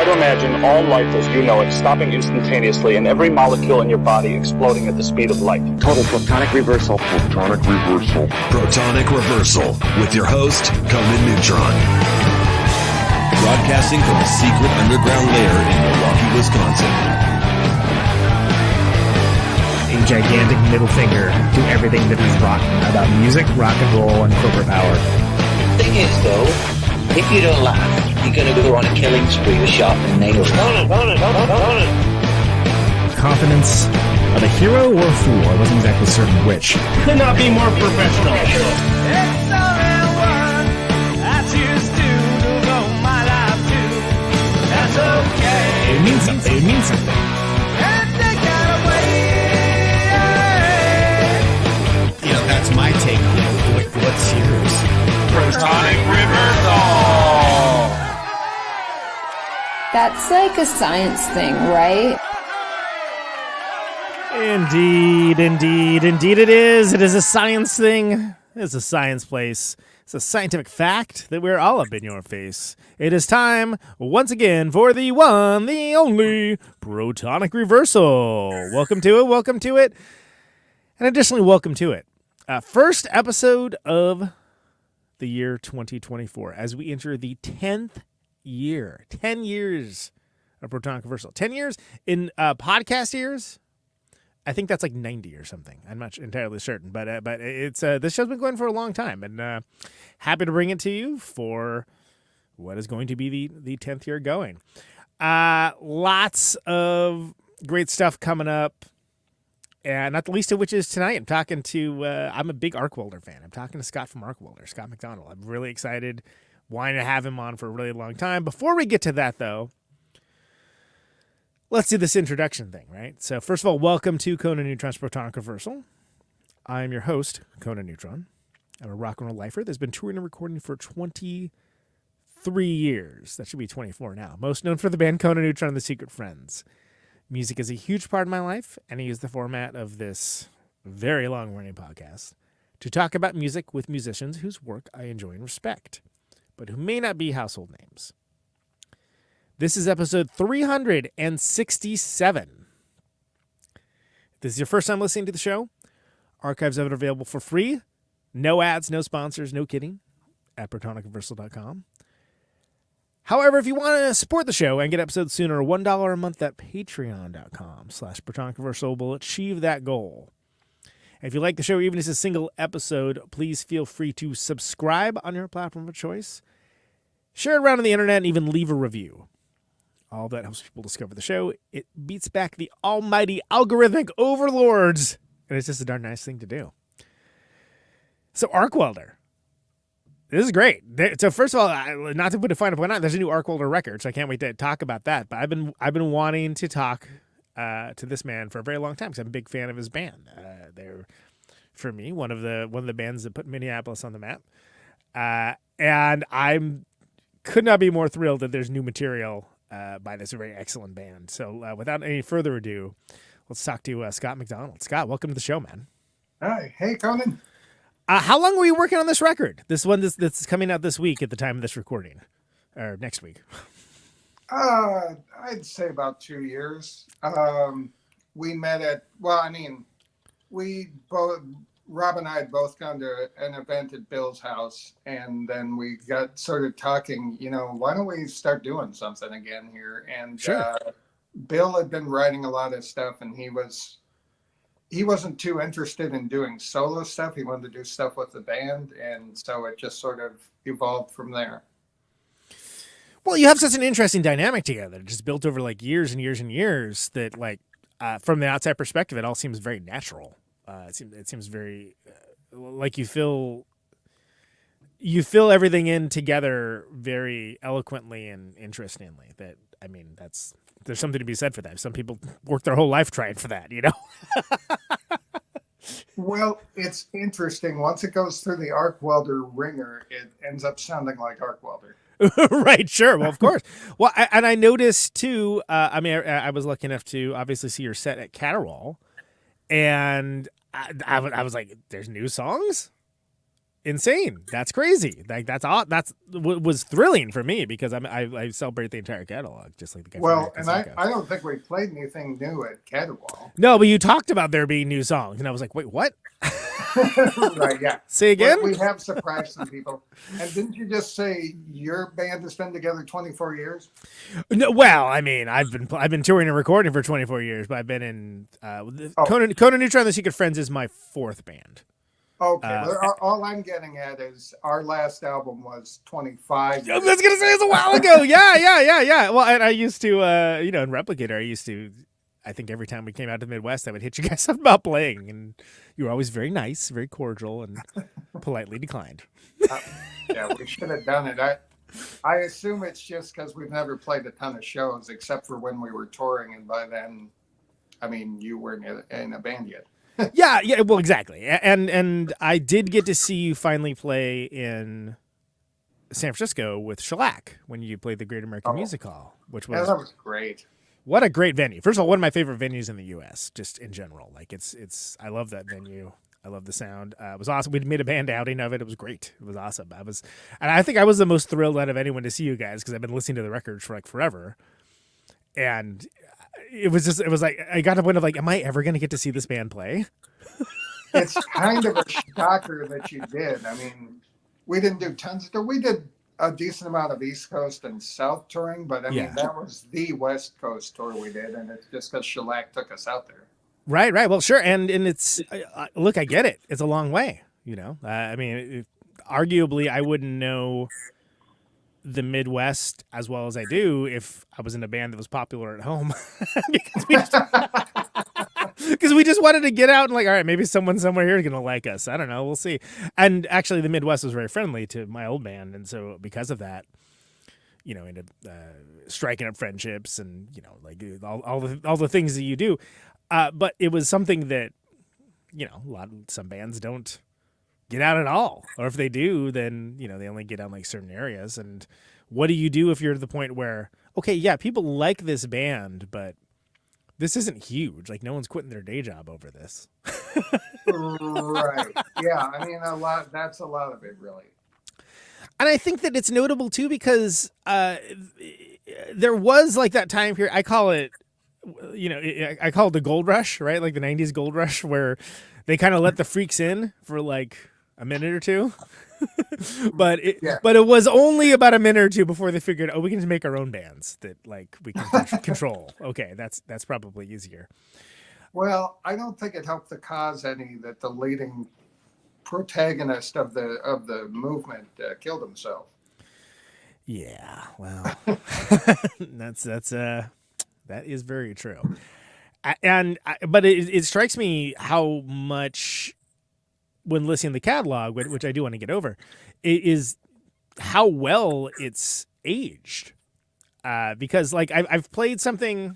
to imagine all life as you know it stopping instantaneously and every molecule in your body exploding at the speed of light. Total protonic reversal. Protonic reversal. Protonic reversal with your host, Conan Neutron. Broadcasting from a secret underground lair in Milwaukee, Wisconsin. A gigantic middle finger to everything that is rotten about music, rock and roll, and corporate power. Thing is, though, if you don't laugh, you're going to go on a killing spree with sharpened nails. Confidence of a hero or a fool. I wasn't exactly certain which. Could not be more professional. It's only one I choose to devote my life to. That's okay. It means something. It means something. And they got away. You know, that's my take on it. What's yours? Protonic reversal. That's like a science thing, right? Indeed it is. It is a science thing. It's a science place. It's a scientific fact that we're all up in your face. It is time, once again, for the one, the only, Protonic Reversal. Welcome to it, and additionally, welcome to it. First episode of the year 2024, as we enter the 10th year. 10 years of Protonic Reversal. 10 years in podcast years. I think that's like 90 or something. I'm not entirely certain, but it's this show's been going for a long time, and happy to bring it to you for what is going to be the 10th year going. Lots of great stuff coming up, and not the least of which is tonight. I'm talking to I'm a big Arcwelder fan. I'm talking to Scott from Arcwelder, Scott Macdonald. I'm really excited, wanting to have him on for a really long time. Before we get to that, though, let's do this introduction thing, right? So first of all, welcome to Conan Neutron's Protonic Reversal. I am your host, Conan Neutron. I'm a rock and roll lifer that's been touring and recording for 23 years. That should be 24 now. Most known for the band Conan Neutron and the Secret Friends. Music is a huge part of my life, and I use the format of this very long-running podcast to talk about music with musicians whose work I enjoy and respect, but who may not be household names. This is episode 367. If this is your first time listening to the show, archives of it are available for free. No ads, no sponsors, no kidding, at protonicreversal.com. However, if you want to support the show and get episodes sooner, $1 a month at patreon.com/protonicreversal will achieve that goal. And if you like the show, even as a single episode, please feel free to subscribe on your platform of choice, share it around on the internet, and even leave a review. All that helps people discover the show. It beats back the almighty algorithmic overlords, and it's just a darn nice thing to do. So Arcwelder. This is great. So first of all, not to put a fine point on it, there's a new Arcwelder record, so I can't wait to talk about that. But I've been wanting to talk to this man for a very long time because I'm a big fan of his band. They're, for me, one of the bands that put Minneapolis on the map, and could not be more thrilled that there's new material by this very excellent band. So without any further ado, let's talk to Scott Macdonald. Scott, welcome to the show, man. Hi. Hey, Conan. How long were you working on this record? This one that's coming out this week at the time of this recording, or next week? I'd say about 2 years. We met at, Rob and I had both gone to an event at Bill's house, and then we got sort of talking, why don't we start doing something again here? And sure. Bill had been writing a lot of stuff, and he wasn't too interested in doing solo stuff. He wanted to do stuff with the band, and so it just sort of evolved from there. Well, you have such an interesting dynamic together, just built over like years and years and years, that from the outside perspective, it all seems very natural. It seems very like you fill everything in together very eloquently and interestingly. There's something to be said for that. Some people work their whole life trying for that, Well, it's interesting. Once it goes through the Arcwelder ringer, it ends up sounding like Arcwelder. Right, sure. Well, of course. Well, I noticed too, I was lucky enough to obviously see your set at Caterwall, and I was like, there's new songs? insane. That's crazy. Like that's was thrilling for me because I celebrate the entire catalog just like the guy. Well, and I don't think we played anything new at Caterwall. No, but you talked about there being new songs, and I was like, wait, what? Right? Yeah. Say again. We have surprised some people. And didn't you just say your band has been together 24 years? No, well, I mean, I've been touring and recording for 24 years, but I've been in Conan Neutron, The Secret Friends is my fourth band. Okay, all I'm getting at is our last album was 25 years. I was gonna say it's a while ago. Yeah. Well, and I used to, in Replicator, I think every time we came out to the Midwest, I would hit you guys up about playing, and you were always very nice, very cordial, and politely declined. Yeah, we should have done it. I assume it's just because we've never played a ton of shows, except for when we were touring, and by then, I mean, you weren't in a band yet. Yeah, well, exactly. And I did get to see you finally play in San Francisco with Shellac when you played the Great American Music Hall, which was that was great. What a great venue. First of all, one of my favorite venues in the U.S., just in general. Like it's I love that venue. I love the sound. It was awesome. We made a band outing of it. It was great. It was awesome. And I think I was the most thrilled out of anyone to see you guys because I've been listening to the records for like forever. And it was like I got to the point of like, am I ever going to get to see this band play? It's kind of a shocker that you did. I mean, we didn't do tons of, we did a decent amount of East Coast and South touring, but I mean, that was the West Coast tour we did, and it's just because Shellac took us out there. Right. Well, sure. And it's, look, I get it. It's a long way, I mean, arguably I wouldn't know the Midwest as well as I do if I was in a band that was popular at home because we just wanted to get out and like, all right, maybe someone somewhere here is going to like us. I don't know. We'll see. And actually the Midwest was very friendly to my old band. And so because of that, ended striking up friendships and, like all the things that you do. But it was something that, some bands don't get out at all. Or if they do, then, they only get out in like certain areas. And what do you do if you're to the point where, okay, yeah, people like this band, but this isn't huge. Like no one's quitting their day job over this. Right. Yeah. I mean, that's a lot of it really. And I think that it's notable too, because there was like that time period, I call it, I call it the gold rush, right? Like the 90s gold rush where they kind of let the freaks in for like a minute or two. but it was only about a minute or two before they figured, we can just make our own bands that like we can control. Okay, that's probably easier. Well, I don't think it helped the cause any that the leading protagonist of the movement killed himself. Yeah, well, that is very true. But it strikes me how much when listening to the catalog, which I do want to get over, is how well it's aged. Because like I've played something,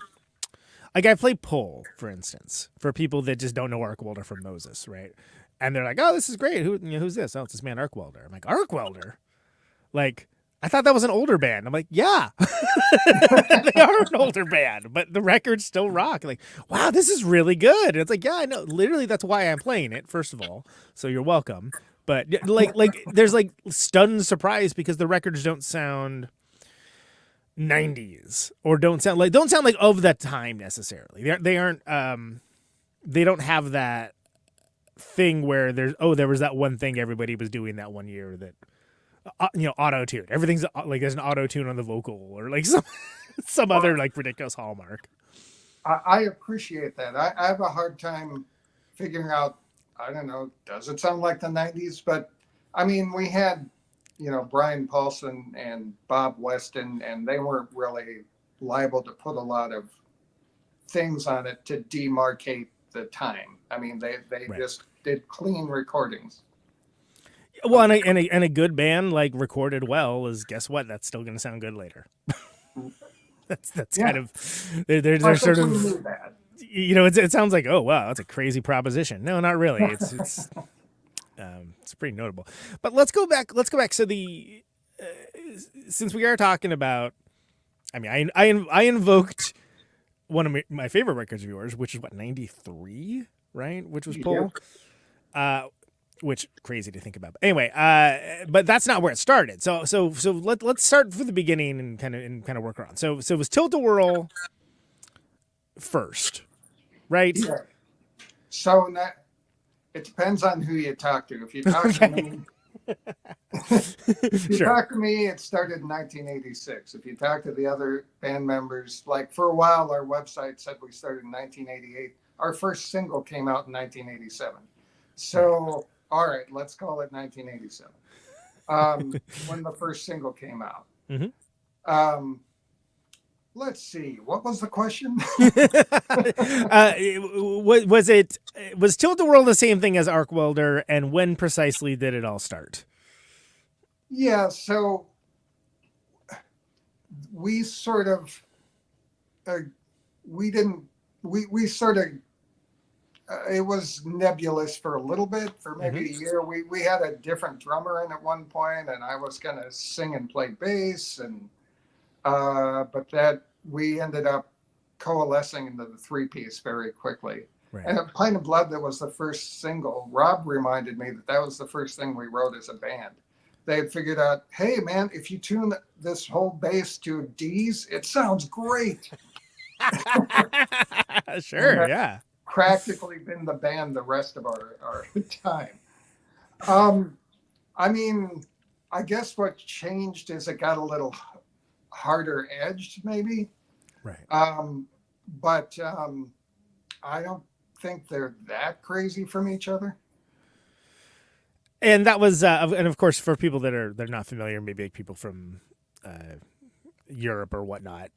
like I've played Pull, for instance, for people that just don't know Arcwelder from Moses, right? And they're like, oh, this is great. Who's this? Oh, it's this man Arcwelder. I'm like, Arcwelder? Like, I thought that was an older band. I'm like, yeah, they are an older band, but the records still rock. Like, wow, this is really good. And it's like, yeah, I know. Literally, that's why I'm playing it, first of all. So you're welcome. But like there's like stunned surprise because the records don't sound 90s or don't sound like of that time necessarily. They aren't. They don't have that thing where there was that one thing everybody was doing that one year that. Auto tune. Everything's like there's an auto tune on the vocal or like some other like ridiculous hallmark. I appreciate that. I have a hard time figuring out. I don't know. Does it sound like the 90s? But I mean, we had Brian Paulson and Bob Weston, and they weren't really liable to put a lot of things on it to demarcate the time. I mean, they right. just did clean recordings. Well, and a good band like recorded well is, guess what? That's still going to sound good later. that's kind of they're sort of it sounds like, oh wow, that's a crazy proposition. No, not really. It's pretty notable. But let's go back. So since we are talking about, I mean, I invoked one of my favorite records of yours, which is 93, right? Which was Pull. which crazy to think about. But anyway, but that's not where it started. So let's start from the beginning and kind of work around. So it was Tilt-a-whirl first, right? Yeah. So it depends on who you talk to. If you talk to me, if you talk to me, it started in 1986. If you talk to the other band members, like for a while, our website said we started in 1988. Our first single came out in 1987. So, all right, let's call it 1987. When the first single came out. Mm-hmm. Let's see. What was the question? Was Tilt-a-whirl the same thing as Arcwelder, and when precisely did it all start? Yeah, so we sort of it was nebulous for a little bit, for maybe a year. We had a different drummer in at one point, and I was going to sing and play bass, and but that we ended up coalescing into the three-piece very quickly. Right. And Plain of Blood, that was the first single. Rob reminded me that was the first thing we wrote as a band. They had figured out, hey man, if you tune this whole bass to D's, it sounds great. Sure, yeah. Practically been the band the rest of our time. I mean, I guess what changed is it got a little harder edged, maybe. Right. But I don't think they're that crazy from each other. And that was, and of course, for people they're not familiar, maybe like people from Europe or whatnot,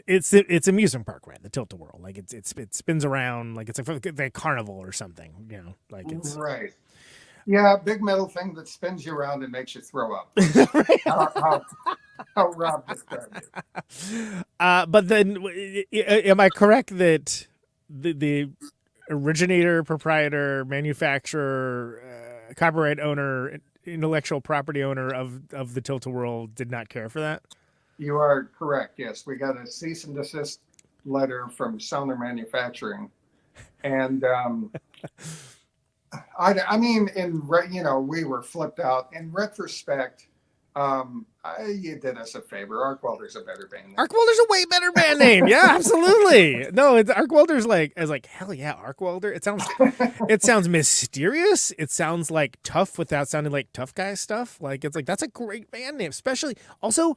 it's amusement park, right? The Tilt-a-whirl, like it spins around like it's a carnival or something, you know, like it's right. Yeah, big metal thing that spins you around and makes you throw up. how Rob described it. But then, am I correct that the originator, proprietor, manufacturer, copyright owner, intellectual property owner of the Tilt-a-whirl did not care for that? You are correct. Yes, we got a cease and desist letter from Sounder Manufacturing, and I mean, we were flipped out. In retrospect, you did us a favor. Arcwelder's a better band name. Arcwelder's a way better band name. Yeah, absolutely. No, Arcwelder's like, I was like, hell yeah, Arcwelder. It sounds mysterious. It sounds like tough without sounding like tough guy stuff. Like, it's like, that's a great band name, especially also,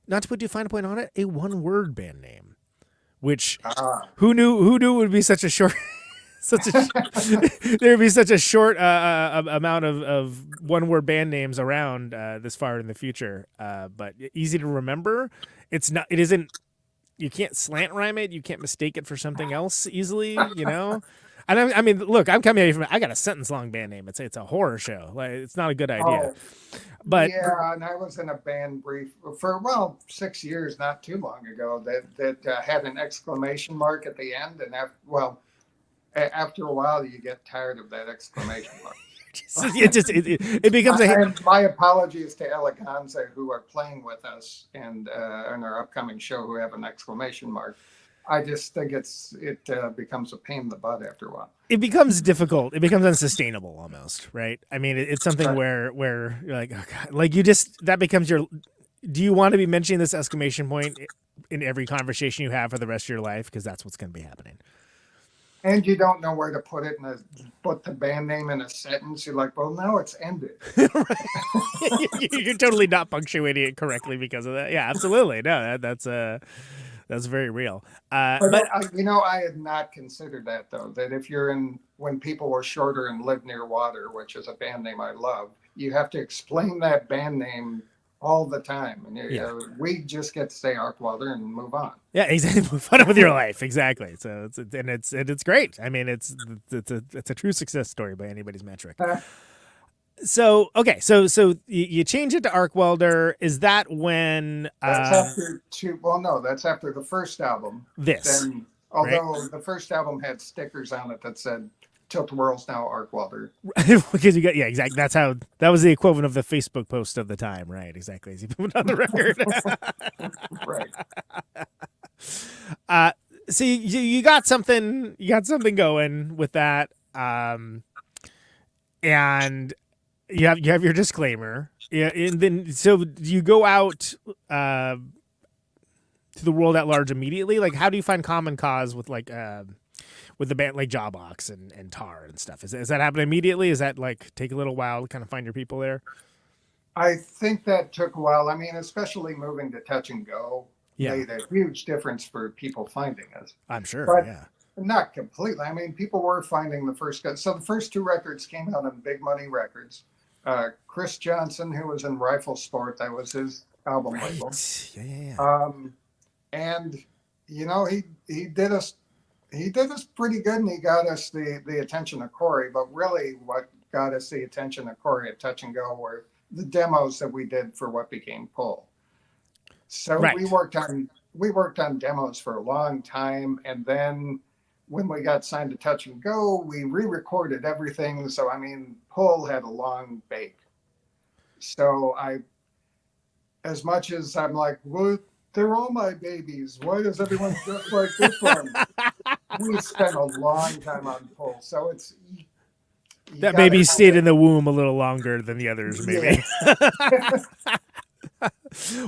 not to put too fine a point on it, a one-word band name, which who knew it would be such a short, there would be such a short amount of one-word band names around this far in the future. But easy to remember. It isn't. You can't slant rhyme it. You can't mistake it for something else easily. You know. And I mean, look, I'm coming from. I got a sentence-long band name. It's a horror show. Like, it's not a good idea. But yeah, and I was in a band brief for 6 years, not too long ago, that had an exclamation mark at the end, and after a while, you get tired of that exclamation mark. it becomes and my apologies to Eleganza, who are playing with us and in our upcoming show, who have an exclamation mark. I just think it becomes a pain in the butt after a while. It becomes difficult. It becomes unsustainable almost, right? I mean, it's something where you're like, oh God, like that becomes your. Do you want to be mentioning this exclamation point in every conversation you have for the rest of your life? Because that's what's going to be happening. And you don't know where to put it put the band name in a sentence. You're like, well, now it's ended. You're totally not punctuating it correctly because of that. Yeah, absolutely. No, that's very real. But I had not considered that, though, that if you're when people were shorter and lived near water, which is a band name I love, you have to explain that band name all the time. And we just get to say Arcwelder and move on. Yeah, exactly. Move on with your life. Exactly. So it's great. I mean, it's a true success story by anybody's metric. So okay, so you change it to Arcwelder. Is that when? That's after that's after the first album. Then, although the first album had stickers on it that said Tilt-a-whirl's now Arcwelder. Because exactly. That was the equivalent of the Facebook post of the time, right? Exactly. As you put it on the record. Right. So you got something going with that. and you have your disclaimer. Yeah, and then so you go out to the world at large immediately. Like, how do you find common cause with like with the band like Jawbox and Tar and stuff? Is that happen immediately? Is that like take a little while to kind of find your people there? I think that took a while. I mean, especially moving to Touch and Go made a huge difference for people finding us. I'm sure. But yeah. Not completely. I mean, people were finding the first guys. So the first 2 records came out on Big Money Records. Chris Johnson, who was in Rifle Sport, that was his album label. Yeah. And you know, he did us pretty good, and he got us the attention of Corey. But really, what got us the attention of Corey at Touch and Go were the demos that we did for what became Pull. So we worked on demos for a long time, and then when we got signed to Touch and Go, we re-recorded everything. So I mean, Pull had a long bake. So as much as I'm like, well, they're all my babies. Why does everyone just like this one? We spent a long time on Pull, so it's that baby stayed in the womb a little longer than the others, maybe. Yeah.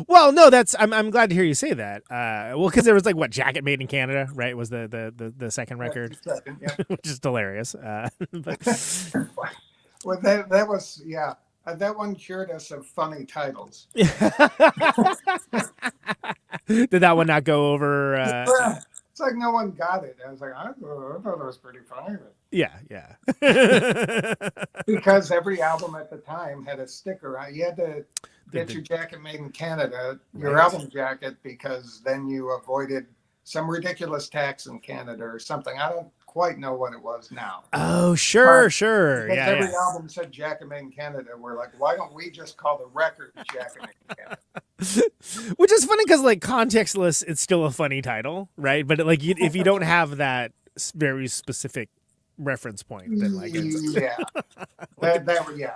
Well, no, I'm glad to hear you say that. Well, because there was like Jacket Made in Canada, right? Was the second record, which is hilarious. But well, that was that one cured us of funny titles. Did that one not go over? It's like no one got it. I was like, I thought it was pretty funny. Yeah. Because every album at the time had a sticker on. You had to get your jacket made in Canada, your album jacket, because then you avoided some ridiculous tax in Canada or something. I don't quite know what it was now. Oh, sure. Because every album said jacket made in Canada. We're like, why don't we just call the record jacket made in Canada? Which is funny because, like, contextless, it's still a funny title, right? But like, if you don't have that very specific reference point, then like, that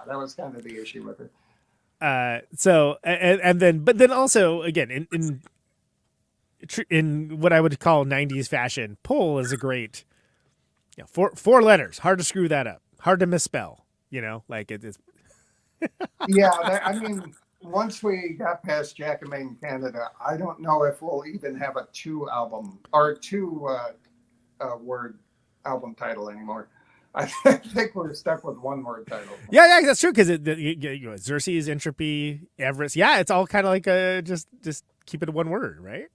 was kind of the issue with it. So and then also again in what I would call 90s fashion, Pull is a great, four letters, hard to screw that up, hard to misspell. Like it's. I mean. Once we got past Jacket Made in Canada, I don't know if we'll even have a 2 word album title anymore. I think we're stuck with 1-word title. Yeah, that's true because Xerxes, Entropy, Everest. Yeah, it's all kind of like just keep it 1 word, right?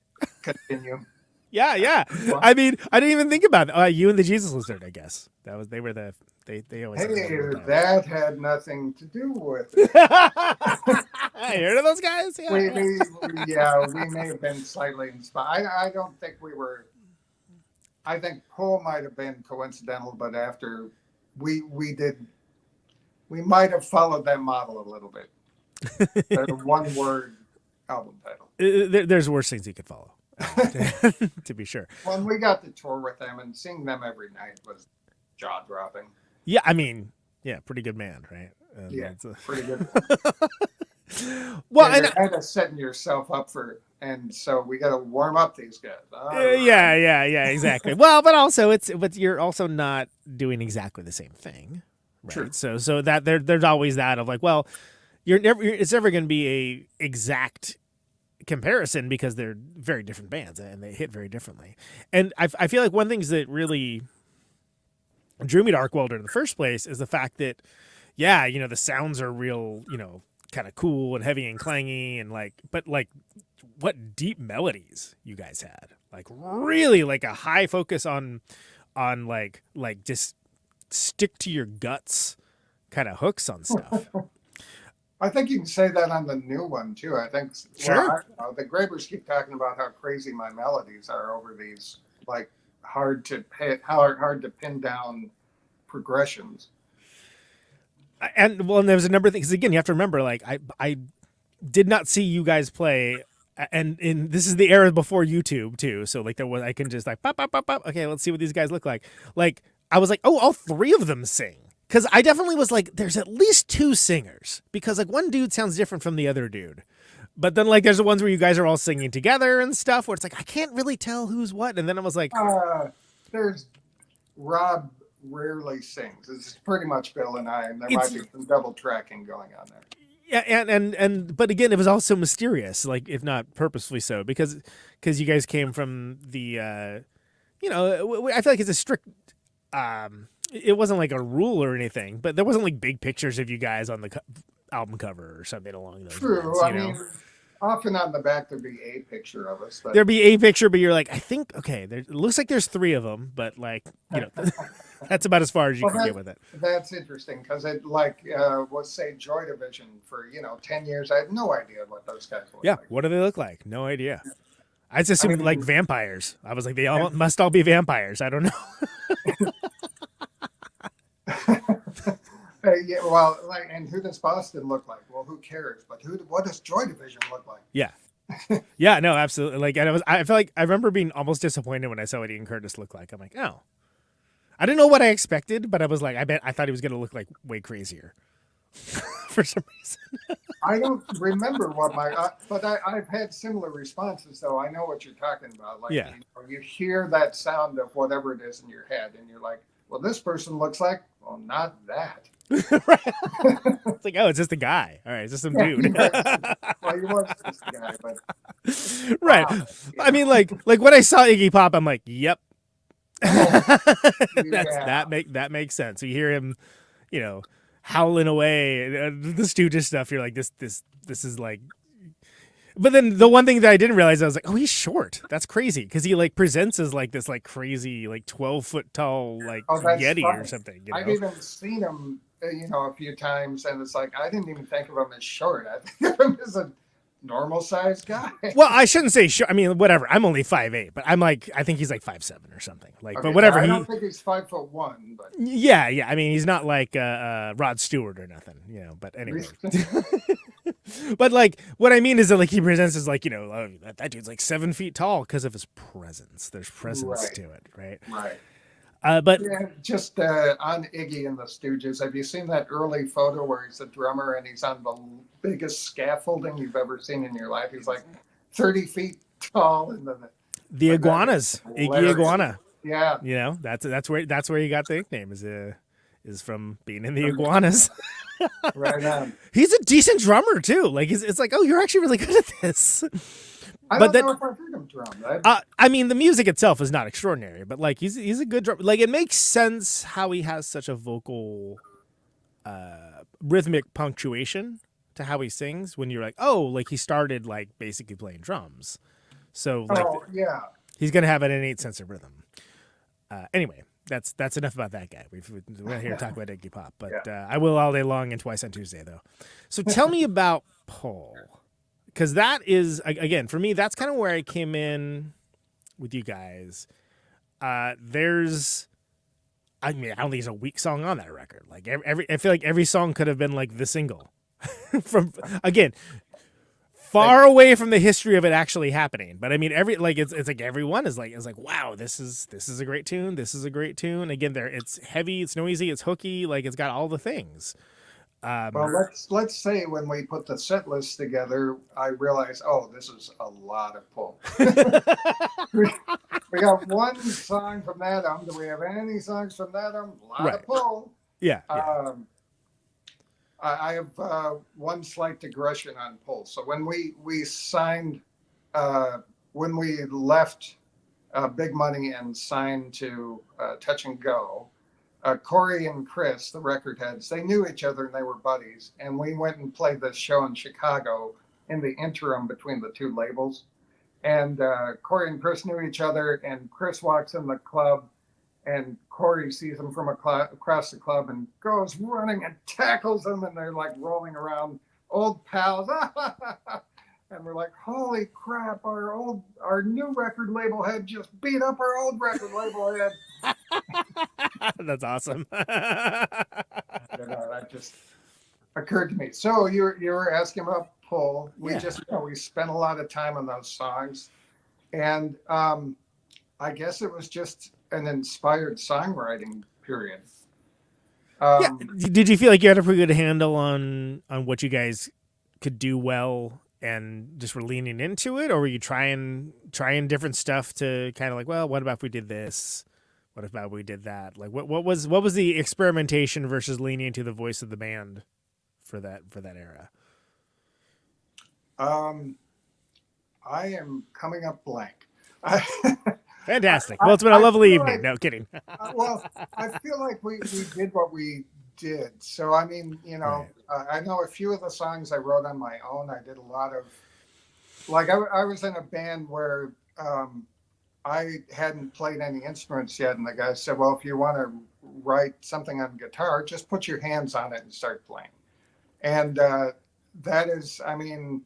Continue. Yeah. I mean, I didn't even think about it. You and the Jesus Lizard, I guess. They always. Hey, that had nothing to do with it. I heard of those guys. Yeah. We may have been slightly inspired. I don't think we were. I think Pull might have been coincidental, but after we might have followed that model a little bit. A 1-word album title. There's worse things you could follow. To be sure. When we got to tour with them and seeing them every night was jaw-dropping. Yeah, I mean, pretty good band, right? Pretty good. Well, and kind of setting yourself up for, and so we got to warm up these guys. Yeah, exactly. Well, but also but you're also not doing exactly the same thing, right? True. So that there's always that of like, well, it's never going to be a exact comparison because they're very different bands and they hit very differently. And I feel like one thing that really drew me to Arcwelder in the first place is the fact that, the sounds are real, kind of cool and heavy and clangy and but what deep melodies you guys had. Like really like a high focus on like just stick to your guts kind of hooks on stuff. I think you can say that on the new one too. I think the Grabers keep talking about how crazy my melodies are over these like hard to pin down progressions. And there's a number of things. Again, you have to remember, like I did not see you guys play, and this is the era before YouTube too. So like I can just like pop. Okay, let's see what these guys look like. Like I was like, oh, all 3 of them sing. Because I definitely was like, there's at least 2 singers. Because like one dude sounds different from the other dude. But then like there's the ones where you guys are all singing together and stuff where it's like, I can't really tell who's what. And then I was like, there's Rob rarely sings. It's pretty much Bill and I, and there might be some double tracking going on there. Yeah, and but again, it was also mysterious, like if not purposefully so, because you guys came from the, I feel like it's a strict. It wasn't like a rule or anything, but there wasn't like big pictures of you guys on the album cover or something along those lines. True. I mean, often on the back there'd be a picture of us. But... There'd be a picture, but you're like, I think, okay, it looks like there's 3 of them, but like, that's about as far as you can get with it. That's interesting because it was say Joy Division for 10 years. I had no idea what those guys look like. What do they look like? No idea. I just assumed like vampires. I was like, they all must all be vampires. I don't know. And who does Boston look like? Well, who cares? But what does Joy Division look like? Yeah. Yeah, no, absolutely. Like, and I feel like I remember being almost disappointed when I saw what Ian Curtis looked like. I'm like, oh, I didn't know what I expected, but I was like, I thought he was going to look like way crazier for some reason. I don't remember what but I've had similar responses, though. I know what you're talking about. Like, you hear that sound of whatever it is in your head, and you're like, well, this person looks like, well, not that. It's like, oh, it's just a guy. All right, it's just some dude. Well, he was just a guy, but right. I mean, like when I saw Iggy Pop, I'm like, yep. That makes sense. You hear him, howling away the Stooges stuff. You're like, this is like. But then the one thing that I didn't realize, I was like, oh, he's short. That's crazy because he like presents as like this like crazy like 12-foot tall like Yeti or something. I've even seen him, a few times, and it's like I didn't even think of him as short. I think of him as a normal sized guy. Well, I shouldn't say short. I mean, whatever. I'm only 5'8", but I'm like, I think he's like 5'7" or something. Like, okay, but whatever. I don't think he's 5'1", but yeah. I mean, he's not like Rod Stewart or nothing, But anyway. But like, what I mean is that like he presents as like that dude's like 7 feet tall because of his presence. There's presence to it, right? Right. But just on Iggy and the Stooges, have you seen that early photo where he's a drummer and he's on the biggest scaffolding you've ever seen in your life? He's like 30 feet tall, and the iguanas, Iggy Iguana. Yeah, that's where he got the nickname is from being in the iguanas. Right on. He's a decent drummer too. Like it's like, oh, you're actually really good at this. I don't know if I've heard him drum. I mean, the music itself is not extraordinary, but like he's a good drummer. Like it makes sense how he has such a vocal, rhythmic punctuation to how he sings. When you're like, oh, like he started like basically playing drums, so like he's gonna have an innate sense of rhythm. Anyway. That's enough about that guy. We're not here to talk about Iggy Pop, but I will all day long and twice on Tuesday, though. So tell me about Pull, because that is, again, for me, that's kind of where I came in with you guys. I don't think there's a weak song on that record. Like I feel like every song could have been like the single from, again, far away from the history of it actually happening, but I mean, it's like everyone is like, wow, this is a great tune. This is a great tune. Again, it's heavy, it's noisy, it's hooky, like it's got all the things. Well, let's say when we put the set list together, I realized, oh, this is a lot of Pull. we got one song from that album. Do we have any songs from that album? A lot of Pull. Yeah. I have one slight digression on Pull. So when we signed, when we left Big Money and signed to Touch and Go, Corey and Chris, the record heads, they knew each other and they were buddies. And we went and played this show in Chicago in the interim between the two labels. And Corey and Chris knew each other, and Chris walks in the club, and Corey sees him from across the club and goes running and tackles him, and they're like rolling around, old pals. And we're like, holy crap, our new record label head just beat up our old record label head. That's awesome. That just occurred to me. So you were asking about Pull. We we spent a lot of time on those songs. And I guess it was just an inspired songwriting period. Did you feel like you had a pretty good handle on what you guys could do well and just were leaning into it, or were you trying different stuff to kind of like, well, what about if we did this? What if we did that? Like, what was the experimentation versus leaning into the voice of the band for that era? I am coming up blank. Fantastic. Well, it's been a lovely evening. No kidding. Well, I feel like we did what we did. So, I mean, I know a few of the songs I wrote on my own. I did a lot of, like, I was in a band where I hadn't played any instruments yet. And the guy said, well, if you want to write something on guitar, just put your hands on it and start playing. And that is, I mean,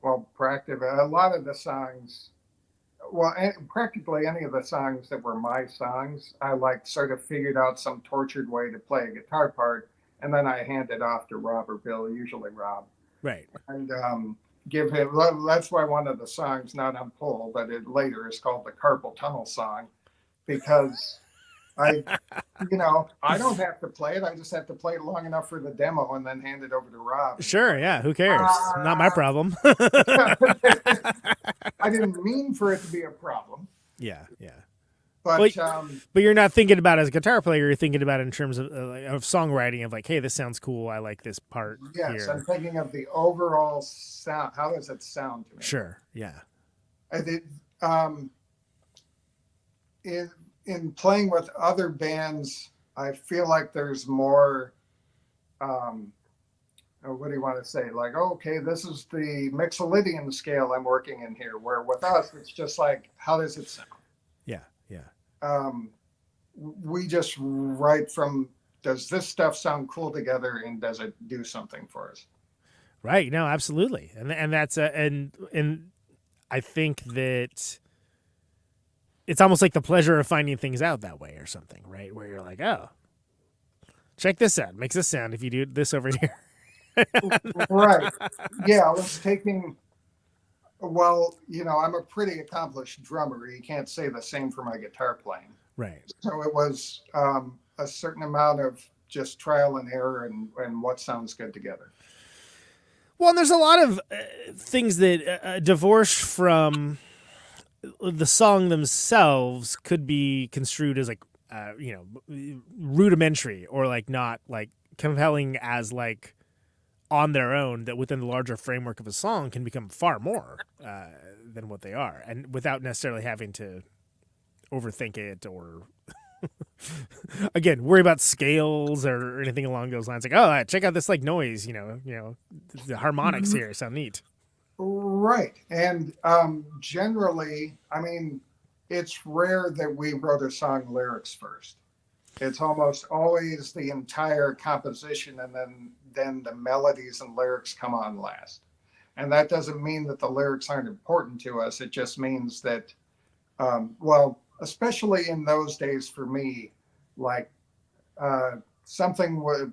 well, practically a lot of the songs, practically any of the songs that were my songs, I like sort of figured out some tortured way to play a guitar part, and then I hand it off to Rob or Bill, usually Rob. Right. And give him, that's why one of the songs, not on Pull, but it later is called the Carpal Tunnel song, because I don't have to play it. I just have to play it long enough for the demo and then hand it over to Rob. Sure, yeah. Who cares? Not my problem. I didn't mean for it to be a problem. Yeah. But you're not thinking about it as a guitar player. You're thinking about it in terms of songwriting of like, hey, this sounds cool. I like this part. Yes, here. I'm thinking of the overall sound. How does it sound to me? Sure, yeah. I did, in playing with other bands, I feel like there's more, what do you want to say? Like, okay, this is the Mixolydian scale I'm working in here, where with us, it's just like, how does it sound? Yeah. We just write from, does this stuff sound cool together, and does it do something for us? Right. No, absolutely. And that's, and I think that it's almost like the pleasure of finding things out that way or something, right? Where you're like, oh, check this out. Makes this sound if you do this over here. Right. Yeah, I was taking, well, I'm a pretty accomplished drummer. You can't say the same for my guitar playing. Right. So it was a certain amount of just trial and error and what sounds good together. Well, and there's a lot of things that divorced from the song themselves could be construed as like, rudimentary or like not like compelling as like on their own, that within the larger framework of a song can become far more than what they are, and without necessarily having to overthink it or again worry about scales or anything along those lines. Like, oh, check out this like noise, the harmonics here sound neat. Right. And generally, I mean, it's rare that we wrote a song lyrics first. It's almost always the entire composition, and then the melodies and lyrics come on last. And that doesn't mean that the lyrics aren't important to us. It just means that, especially in those days for me, like something would,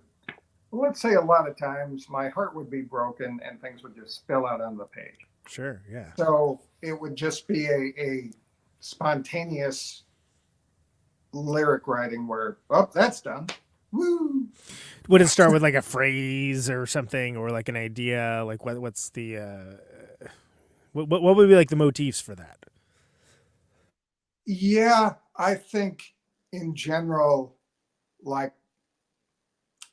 let's say a lot of times my heart would be broken and things would just spill out on the page. Sure, yeah. So it would just be a spontaneous lyric writing where, oh, that's done. Woo! Would it start with like a phrase or something, or like an idea? Like what's the what would be like the motifs for that? Yeah, I think in general, like,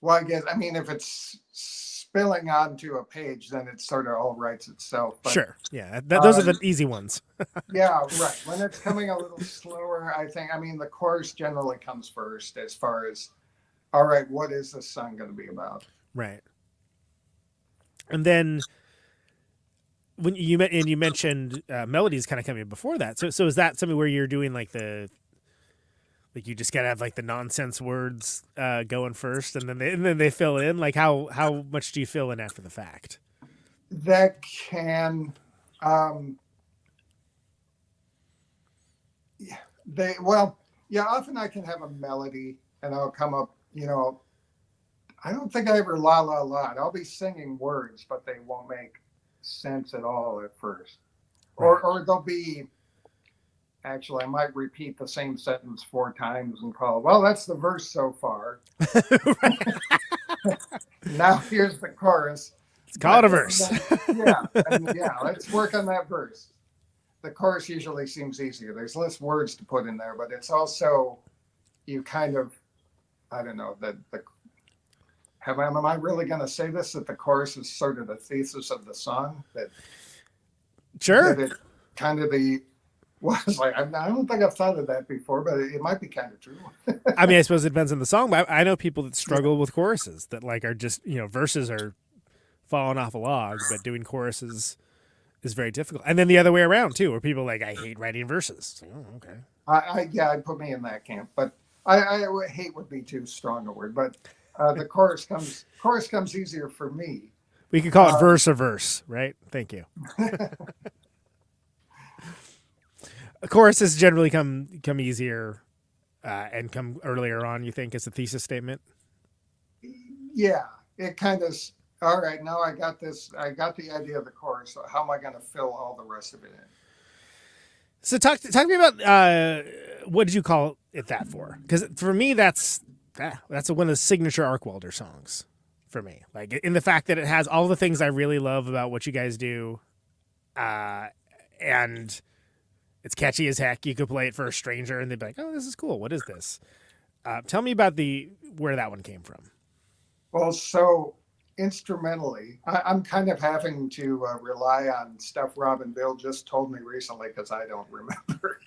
well, I guess, I mean, if it's spilling onto a page, then it sort of all writes itself. But, sure, yeah, those are the easy ones. Yeah, right. When it's coming a little slower, I think, I mean, the chorus generally comes first as far as, all right, what is this song going to be about? Right. And then when you mentioned melodies kind of coming before that. So is that something where you're doing like you just gotta have like the nonsense words going first, and then they fill in? Like how much do you fill in after the fact? That can often I can have a melody and I'll come up, I don't think I ever la la la. I'll be singing words, but they won't make sense at all at first. Right. Or they'll be, actually, I might repeat the same sentence 4 times and call, well, that's the verse so far. Now here's the chorus. Let's call it a verse. Let's work on that verse. The chorus usually seems easier. There's less words to put in there, but it's also you kind of, I don't know, am I really going to say this, that the chorus is sort of the thesis of the song? Sure. That it kind of was like, I don't think I've thought of that before, but it might be kind of true. I mean, I suppose it depends on the song, but I know people that struggle with choruses that like are just, verses are falling off a log, but doing choruses is very difficult. And then the other way around too, where people are like, I hate writing verses. Like, oh, okay. I'd put me in that camp, but I hate would be too strong a word, but the chorus comes easier for me. We could call it verse or verse, right? Thank you. Choruses generally come easier and come earlier on, you think, as a thesis statement? Yeah, it kind of, all right, now I got this, I got the idea of the chorus, so how am I going to fill all the rest of it in? So talk to me about what did you call it that for? Because for me, that's one of the signature Arcwelder songs for me. Like in the fact that it has all the things I really love about what you guys do, and it's catchy as heck. You could play it for a stranger, and they'd be like, "Oh, this is cool. What is this?" Tell me about where that one came from. Well, so instrumentally, I'm kind of having to rely on stuff Rob and Bill just told me recently because I don't remember.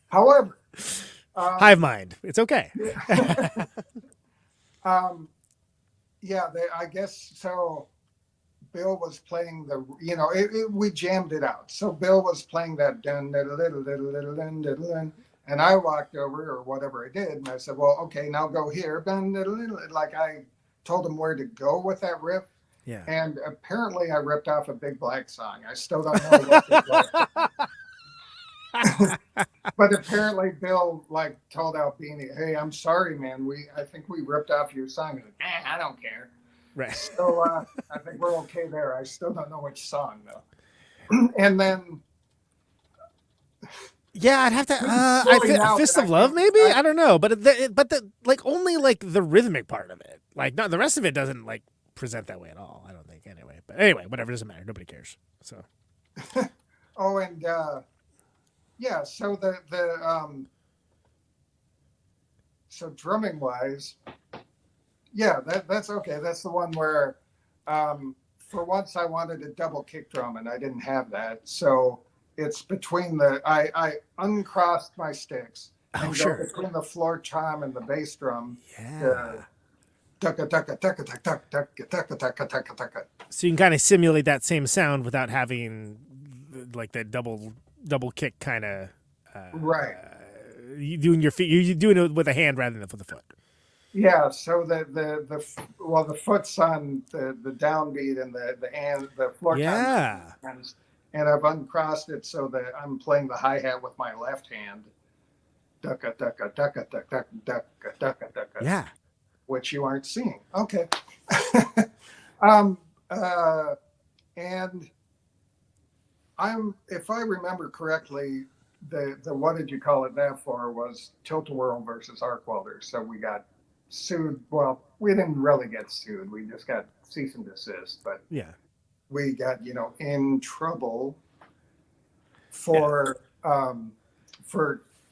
However, hive mind. It's okay. I guess so. Bill was playing we jammed it out. So Bill was playing that dun, dun, dun, dun, dun, dun, dun, dun, and I walked over or whatever I did, and I said, "Well, okay, now go here." Dun, dun, dun, dun. Like I told him where to go with that riff. Yeah. And apparently I ripped off a Big Black song. I still don't know what Big Black. But apparently Bill told Albini, "Hey, I'm sorry, man. I think we ripped off your song." He's like, I don't care. Right. So I think we're okay there. I still don't know which song though. And then, yeah, I'd have to. Fist of Love, maybe. I don't know, but only the rhythmic part of it. Not the rest of it doesn't present that way at all. I don't think anyway. But anyway, whatever, doesn't matter. Nobody cares. So. Oh, and yeah. So so drumming wise. Yeah, that's okay. That's the one where, for once, I wanted a double kick drum, and I didn't have that. So it's between I uncrossed my sticks and go between the floor tom and the bass drum. Yeah. So you can kind of simulate that same sound without having that double kick kind of. Right. You doing your feet. You're doing it with a hand rather than with a foot. Yeah, so the foot's on the downbeat and the floor. Yeah. And I've uncrossed it so that I'm playing the hi-hat with my left hand. Ducka ducka ducka ducka ducka ducka ducka. Yeah. Which you aren't seeing. Okay. And if I remember correctly, the what did you call it that for was Tilt-a-whirl versus Arcwelder. So we got sued. Well, we didn't really get sued. We just got cease and desist. But yeah, we got in trouble for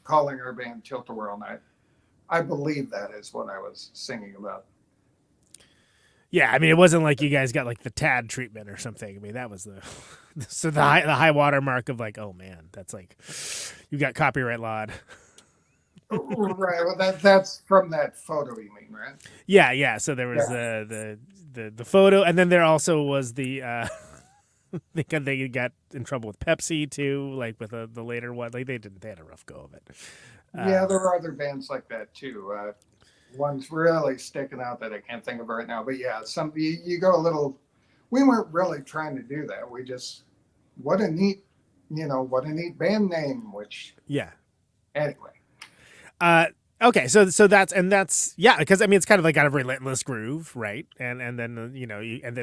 calling our band Tilt-a-whirl. And I believe that is what I was singing about. Yeah, I mean, it wasn't like you guys got the Tad treatment or something. I mean, that was the high water mark of oh man, that's you got copyright lawed. Right. Well, that's from that photo you mean, right? Yeah. So there was the photo, and then there also was the they got in trouble with Pepsi too, with the later one. They had a rough go of it. Yeah, there were other bands like that too. One's really sticking out that I can't think of right now. But yeah, you go a little. We weren't really trying to do that. We just what a neat band name. Which Anyway. Okay, so that's yeah, because I mean it's kind of got a relentless groove, right? And then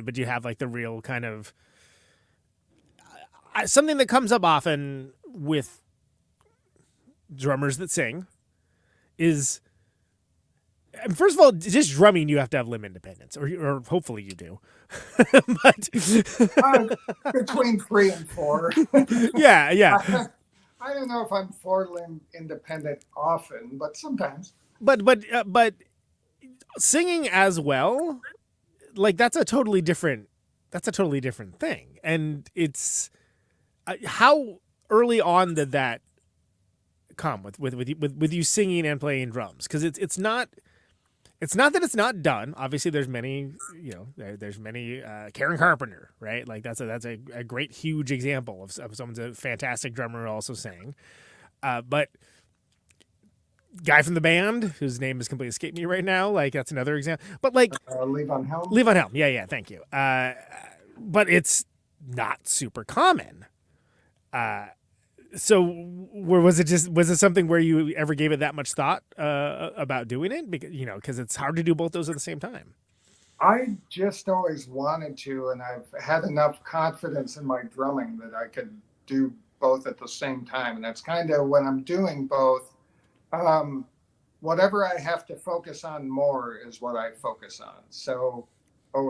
but you have the real kind of something that comes up often with drummers that sing is, first of all, just drumming you have to have limb independence, or hopefully you do. But between 3 and 4. Yeah. I don't know if I'm 4 limb independent often, but sometimes. but singing as well, like that's a totally different thing. And it's how early on did that come with you singing and playing drums? Because it's not that it's not done. Obviously, there's many, there's many. Karen Carpenter, right? Like that's a great, huge example of someone's a fantastic drummer who also sang. But guy from the band whose name has completely escaped me right now. Like that's another example. But like Levon Helm. Levon Helm, yeah, thank you. But it's not super common. So was it something where you ever gave it that much thought about doing it? Because it's hard to do both those at the same time. I just always wanted to, and I've had enough confidence in my drumming that I could do both at the same time. And that's kind of when I'm doing both, whatever I have to focus on more is what I focus on. So,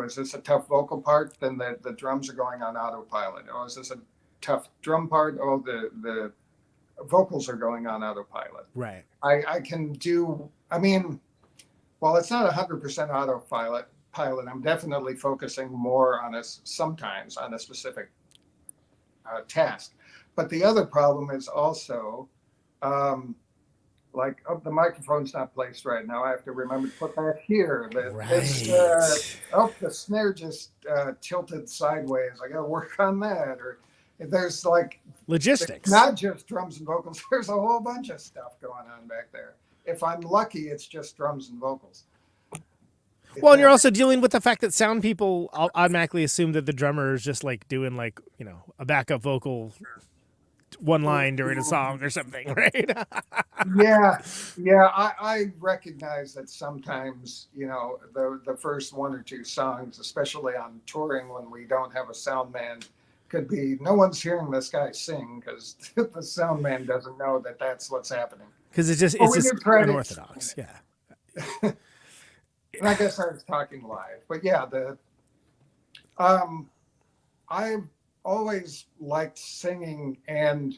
is this a tough vocal part? Then the drums are going on autopilot. Is this a tough drum part? The vocals are going on autopilot. Right. I can do, it's not 100% autopilot. I'm definitely focusing more on sometimes on a specific task. But the other problem is also, the microphone's not placed right now. I have to remember to put that here. The snare just tilted sideways. I got to work on that. Or there's logistics. Not just drums and vocals. There's a whole bunch of stuff going on back there. If I'm lucky, it's just drums and vocals. Well, and you're also dealing with the fact that sound people automatically assume that the drummer is just doing a backup vocal one line during a song or something, right? Yeah. I recognize that sometimes, the first one or two songs, especially on touring when we don't have a sound man, could be no one's hearing this guy sing because the sound man doesn't know that that's what's happening. Because it's just unorthodox. Yeah. And I guess I was talking live, but yeah, I've always liked singing, and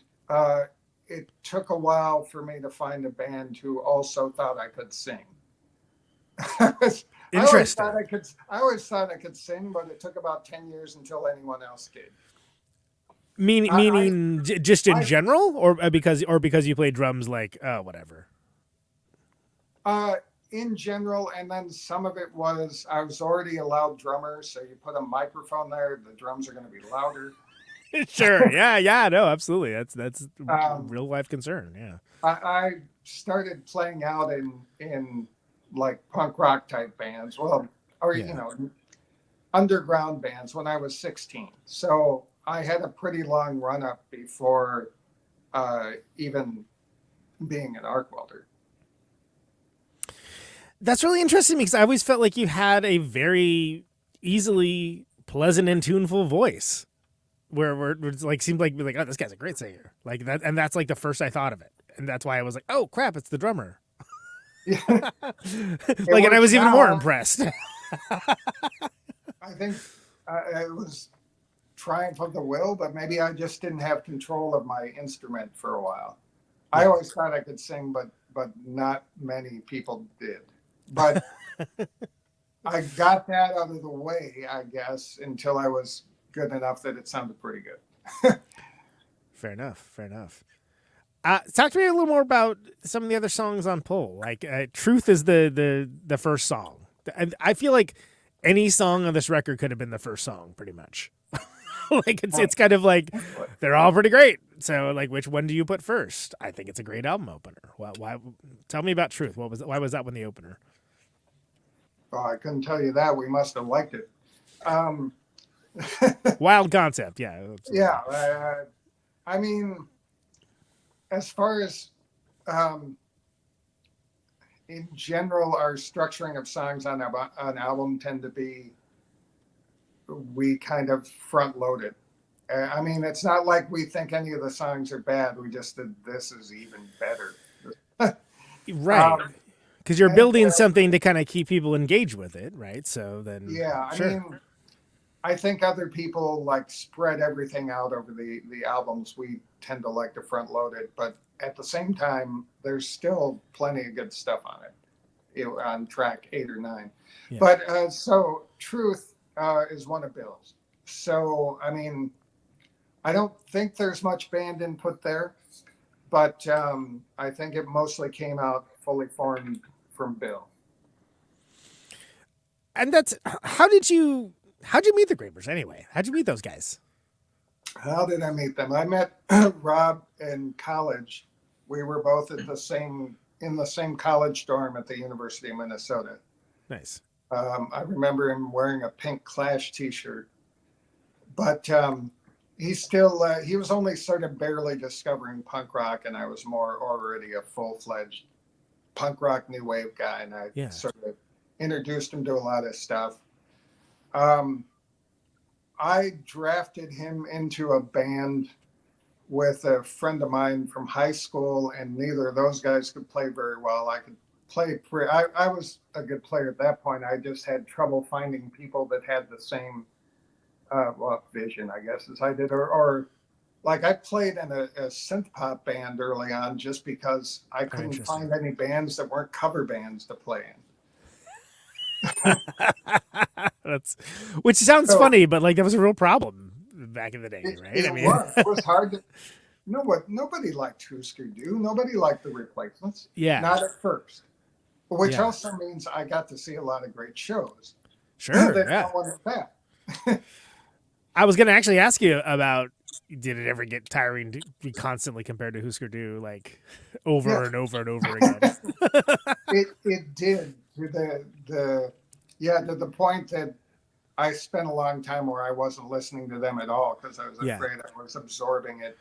it took a while for me to find a band who also thought I could sing. Interesting. I always thought I could sing, but it took about 10 years until anyone else did. Meaning just in general, or because you play drums, whatever. In general, and then some of it was I was already a loud drummer, so you put a microphone there, the drums are going to be louder. Sure, yeah, no, absolutely. That's real life concern. Yeah, I started playing out in punk rock type bands, underground bands when I was 16. So I had a pretty long run up before even being an Arcwelder. That's really interesting because I always felt like you had a very easily pleasant and tuneful voice, where it seemed like oh, this guy's a great singer, like that, and that's the first I thought of it, and that's why I was like, oh crap, it's the drummer. Yeah. And I was even more impressed. I think it was triumph of the will, but maybe I just didn't have control of my instrument for a while. Yeah. I always thought I could sing, but not many people did. But I got that out of the way, I guess, until I was good enough that it sounded pretty good. Fair enough. Talk to me a little more about some of the other songs on Pull. Truth is the first song. And I feel like any song on this record could have been the first song, pretty much. It's kind of they're all pretty great. So which one do you put first? I think it's a great album opener. Why? Tell me about Truth. Why was that one the opener? Oh, I couldn't tell you that. We must have liked it. Wild concept, yeah. Absolutely. Yeah, as far as in general, our structuring of songs on an album tend to be, we kind of front load it. It's not like we think any of the songs are bad. We just did this is even better. Right. Because you're building something to kind of keep people engaged with it, right? So then, yeah, sure. I think other people spread everything out over the albums. We tend to like to front load it, but at the same time, there's still plenty of good stuff on it. on track 8 or 9. Yeah. But so Truth is one of Bill's. So, I mean, I don't think there's much band input there, but I think it mostly came out fully formed from Bill. And that's how'd you meet the Grapers anyway? How'd you meet those guys? How did I meet them? I met Rob in college. We were both in the same college dorm at the University of Minnesota. Nice. I remember him wearing a pink Clash t-shirt, but he was only sort of barely discovering punk rock, and I was more already a full-fledged punk rock new wave guy, and I sort of introduced him to a lot of stuff. I drafted him into a band with a friend of mine from high school, and neither of those guys could play very well. I could play I was a good player at that point. I just had trouble finding people that had the same vision, I guess, as I did, or like I played in a synth pop band early on just because I couldn't find any bands that weren't cover bands to play in. Which sounds funny, but like that was a real problem back in the day, right? It was hard to. Nobody liked Husker Du. Nobody liked the Replacements. Yeah, not at first. Which also means I got to see a lot of great shows. Sure, No one at that. I was going to actually ask you about, did it ever get tiring to be constantly compared to Husker Du, like over and over and over again? It did to the point that I spent a long time where I wasn't listening to them at all because I was afraid I was absorbing it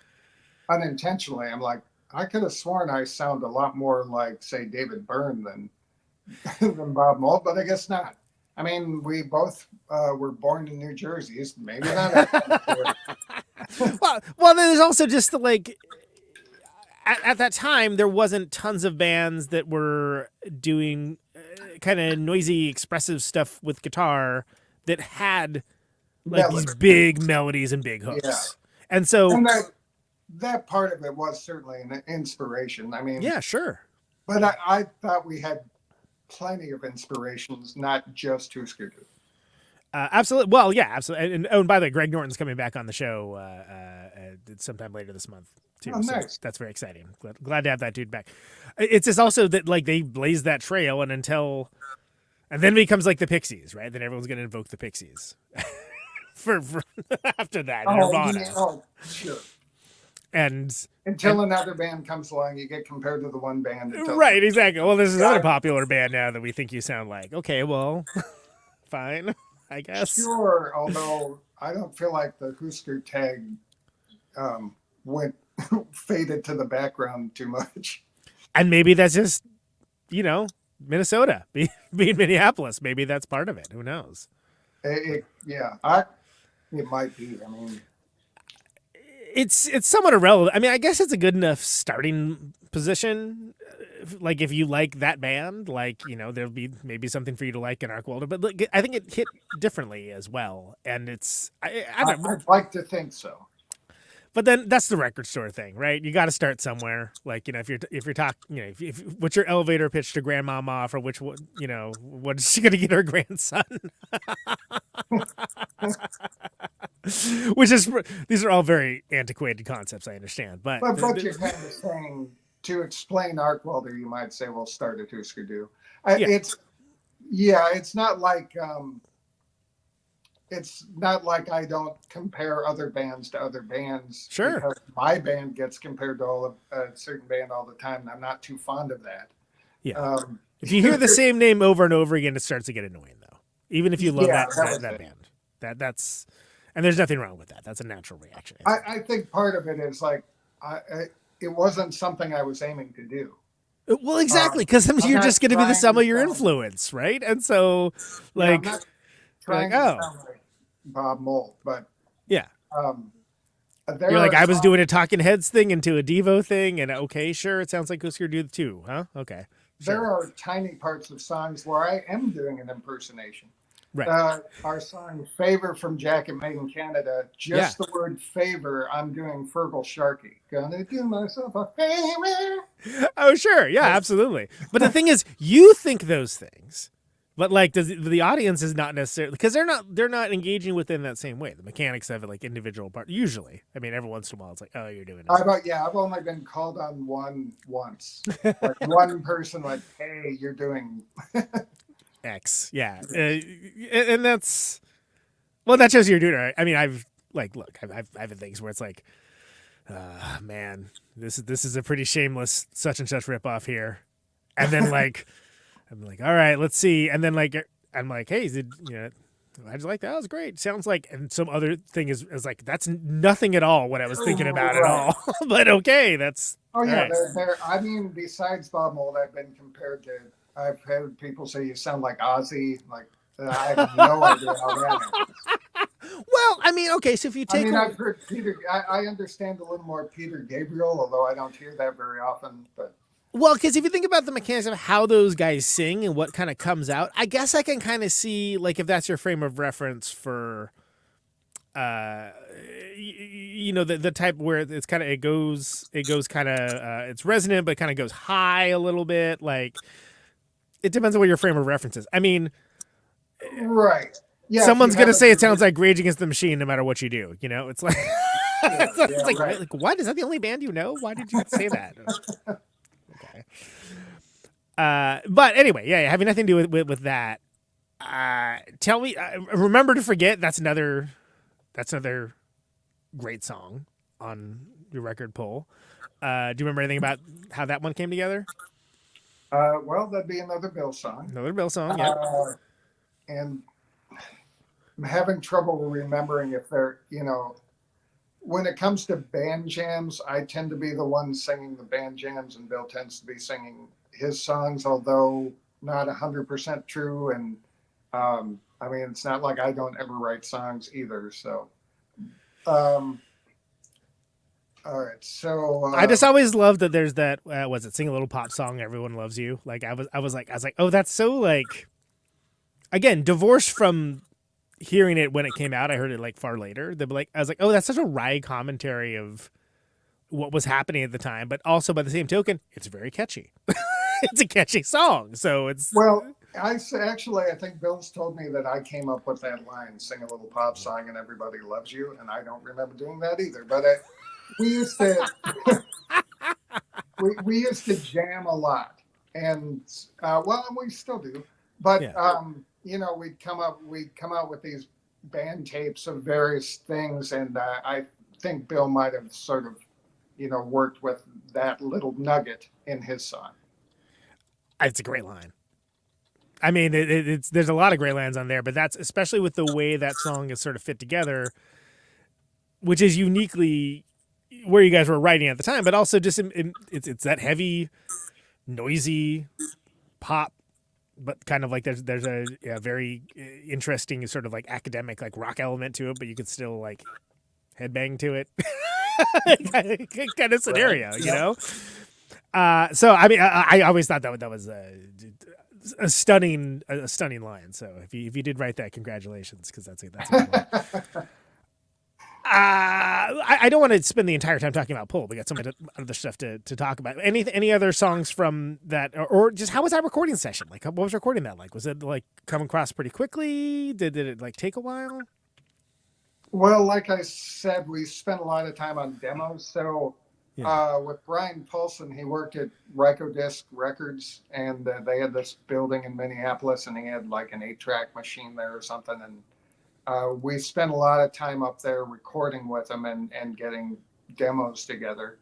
unintentionally. I'm like, I could have sworn I sound a lot more like, say, David Byrne than Bob Mould, but I guess not. I mean, we both were born in New Jersey. Maybe not. well, there's also just the, like, at that time, there wasn't tons of bands that were doing kind of noisy, expressive stuff with guitar that had like these big melodies and big hooks. Yeah. And so that part of it was certainly an inspiration. I mean, yeah, sure. But I thought we had plenty of inspirations, not just Husker Du. Absolutely. Well, yeah, absolutely. And by the way, Greg Norton's coming back on the show sometime later this month too. Oh, nice. So that's very exciting. Glad to have that dude back. It's just also that like they blazed that trail, and then it becomes like the Pixies, right? Then everyone's going to invoke the Pixies for after that. Nirvana. Yeah, sure. And until another band comes along, you get compared to the one band. Right, exactly. Well, there's another popular band now that we think you sound like. Okay, well, fine, I guess. Sure, although I don't feel like the Husker tag faded to the background too much. And maybe that's just, Minnesota being Minneapolis. Maybe that's part of it. Who knows? It might be. I mean, it's somewhat irrelevant. I mean, I guess it's a good enough starting position. Like if you like that band, like, there'll be maybe something for you to like in Arcwelder, but look, I think it hit differently as well. And I'd like to think so. But then that's the record store thing, right? You got to start somewhere. Like, if you're talking, what's your elevator pitch to grandmama for which one, what is she going to get her grandson? These are all very antiquated concepts, I understand. But you're kind of saying, to explain Arcwelder, you might say, well, start at Husker Du. It's not like... It's not like I don't compare other bands to other bands. Sure. Because my band gets compared to a certain band all the time, and I'm not too fond of that. Yeah. If you hear the same name over and over again, it starts to get annoying, though. Even if you love that band. That's and there's nothing wrong with that. That's a natural reaction. I think part of it is like it wasn't something I was aiming to do. Well, exactly, because you're just going to be the sum of your influence, right? And so, like, I'm not trying to sound like Bob Mould, but yeah, you're like, I was doing a Talking Heads thing into a Devo thing, and okay, sure, it sounds like Husker Du too, huh? Okay, sure. There are tiny parts of songs where I am doing an impersonation. Right. Our song "Favor" from Jacket Made in Canada. Just the word "favor." I'm doing Fergal Sharkey. Gonna do myself a favor. Oh, sure. Yeah, absolutely. But the thing is, you think those things, but like the audience is not necessarily, because they're not engaging within that same way. The mechanics of it, like individual part. Usually, I mean, every once in a while, it's like, oh, you're doing it. I've only been called on one once. Like one person, like, hey, you're doing X. Yeah, and that's, well, that shows you're doing it right. I mean, I've had things where it's like, man, this is a pretty shameless such and such ripoff here, and then like I'm like, all right, let's see, and then like I'm like, hey, how'd you like that? That was great. Sounds like, and some other thing is like, that's nothing at all what I was thinking about at all. But okay, that's yeah. Right. I mean, besides Bob Mould, I've heard people say you sound like Ozzy. Like, I have no idea how that is. Well, I mean, okay, so if you take, I've heard Peter. I understand a little more Peter Gabriel, although I don't hear that very often. But well, because if you think about the mechanics of how those guys sing and what kind of comes out, I guess I can kind of see, like, if that's your frame of reference for, the type where it's kind of it goes kind of it's resonant, but kind of goes high a little bit. Like, it depends on what your frame of reference is. I mean, right. Yeah, someone's gonna say it sounds like Rage Against the Machine no matter what you do. You know, it's like, it's like, right. like, what? Is that the only band you know? Why did you say that? Okay. But anyway, yeah, having nothing to do with that. Tell me, Remember to Forget. That's another great song on your record pull. Do you remember anything about how that one came together? Well, that'd be another Bill song. Another Bill song, yeah. And I'm having trouble remembering if they're, when it comes to band jams, I tend to be the one singing the band jams, and Bill tends to be singing his songs, although not 100% true. And I mean, it's not like I don't ever write songs either. So, all right, so I just always love that there's that was it Sing a Little Pop Song, Everyone Loves You. Like I was like, oh, that's so, like, again, divorced from hearing it when it came out. I heard it like far later. I was like, oh, that's such a wry commentary of what was happening at the time, but also by the same token, it's very catchy. It's a catchy song, so it's I think Bill's told me that I came up with that line, "Sing a little pop song and everybody loves you," and I don't remember doing that either. But we used to we used to jam a lot, and we still do. But we'd come out with these band tapes of various things, and I think Bill might have sort of, worked with that little nugget in his song. It's a great line. I mean, there's a lot of great lines on there, but that's especially with the way that song is sort of fit together, which is uniquely where you guys were writing at the time, but also just it's that heavy, noisy pop, but kind of like there's a very interesting sort of like academic, like rock element to it, but you could still like headbang to it, kind of scenario, right. You know. So I mean, I always thought that was a stunning line. So if you did write that, congratulations, because that's a good one. I don't want to spend the entire time talking about Pull. We got some other stuff to talk about. Any other songs from that, or just how was that recording session? Like, what was recording that like? Was it like come across pretty quickly? Did it like take a while? Well, like I said, we spent a lot of time on demos. So with Brian Paulson, he worked at Rykodisc Records, and they had this building in Minneapolis, and he had like an 8-track machine there or something. And we spent a lot of time up there recording with him and getting demos together.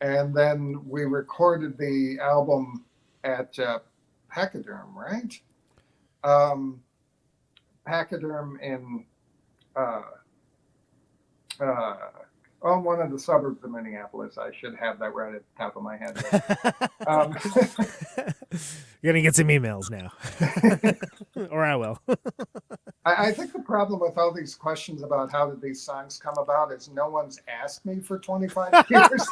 And then we recorded the album at Pachyderm, right? Pachyderm in one of the suburbs of Minneapolis. I should have that right at the top of my head. You're going to get some emails now. Or I will. I think the problem with all these questions about how did these songs come about is no one's asked me for 25 years.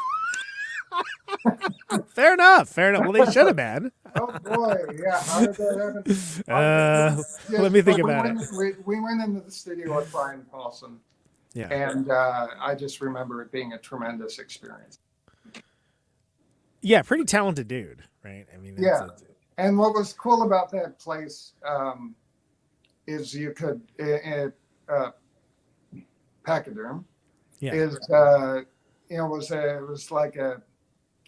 Fair enough. Well, they should have been. Oh boy, yeah. How did that happen? Let me think but about it. We went into the studio with Brian Paulson, Yeah. and I just remember it being a tremendous experience. Yeah, pretty talented dude, right? I mean, Yeah. And what was cool about that place is you could Pachyderm Yeah. is it was like a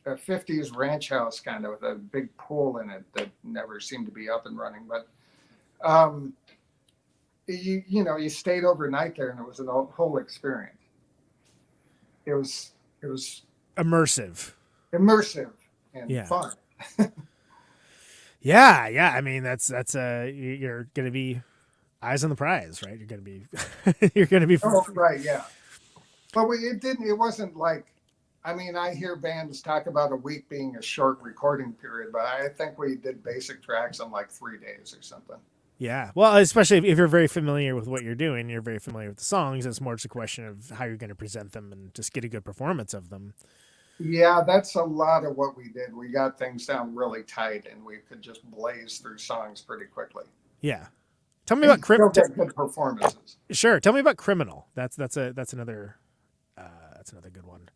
50s ranch house kind of with a big pool in it that never seemed to be up and running, but you stayed overnight there and it was a whole experience. It was immersive and fun. Yeah. I mean, that's you're gonna be eyes on the prize, right? You're gonna be. Oh, right, yeah. But it wasn't like, I mean, I hear bands talk about a week being a short recording period, but I think we did basic tracks in like 3 days or something. Yeah. Well, especially if you're very familiar with what you're doing, you're very familiar with the songs. It's more just a question of how you're going to present them and just get a good performance of them. Yeah, that's a lot of what we did. We got things down really tight and we could just blaze through songs pretty quickly. Yeah. Tell me about Criminal. Good performances. Sure. Tell me about Criminal. That's another good one.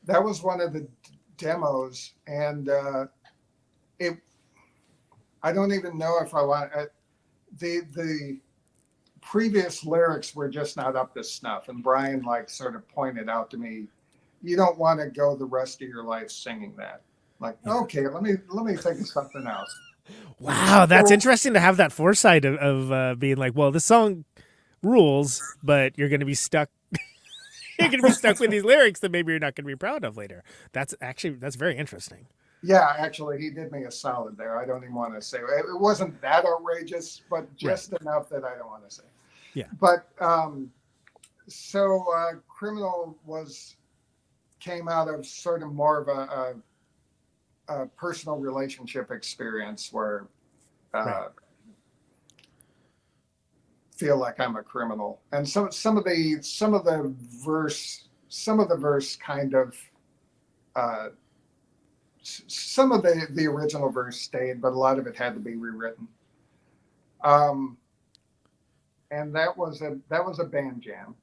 That was one of the demos, and I don't even know if I want the previous lyrics were just not up to snuff, and Brian sort of pointed out to me, you don't want to go the rest of your life singing that. Okay, let me think of something else. Wow, that's interesting to have that foresight of being like, well, this song rules, but you're going to be stuck. You're going to be stuck with these lyrics that maybe you're not going to be proud of later. That's very interesting. Yeah, actually, he did me a solid there. I don't even want to say it wasn't that outrageous, but just enough that I don't want to say. Yeah. But Criminal came out of sort of more of a personal relationship experience where feel like I'm a criminal, and some of the verse kind of some of the original verse stayed, but a lot of it had to be rewritten. And that was a band jam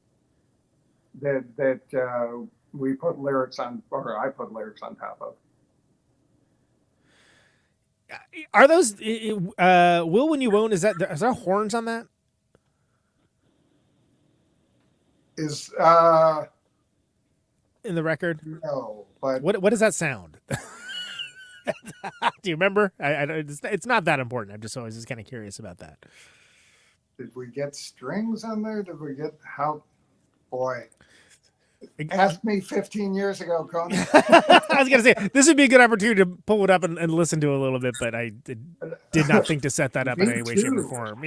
that we put lyrics on, or I put lyrics on top of. Are those Will When You Won't? Is there horns on that? Is in the record? No, but what does that sound? Do you remember? It's not that important. I'm just always just kind of curious about that. Did we get strings on there? Did we get boy? Ask me 15 years ago, Conan. I was going to say, this would be a good opportunity to pull it up and listen to it a little bit, but I did not think to set that up in any way, shape, or form.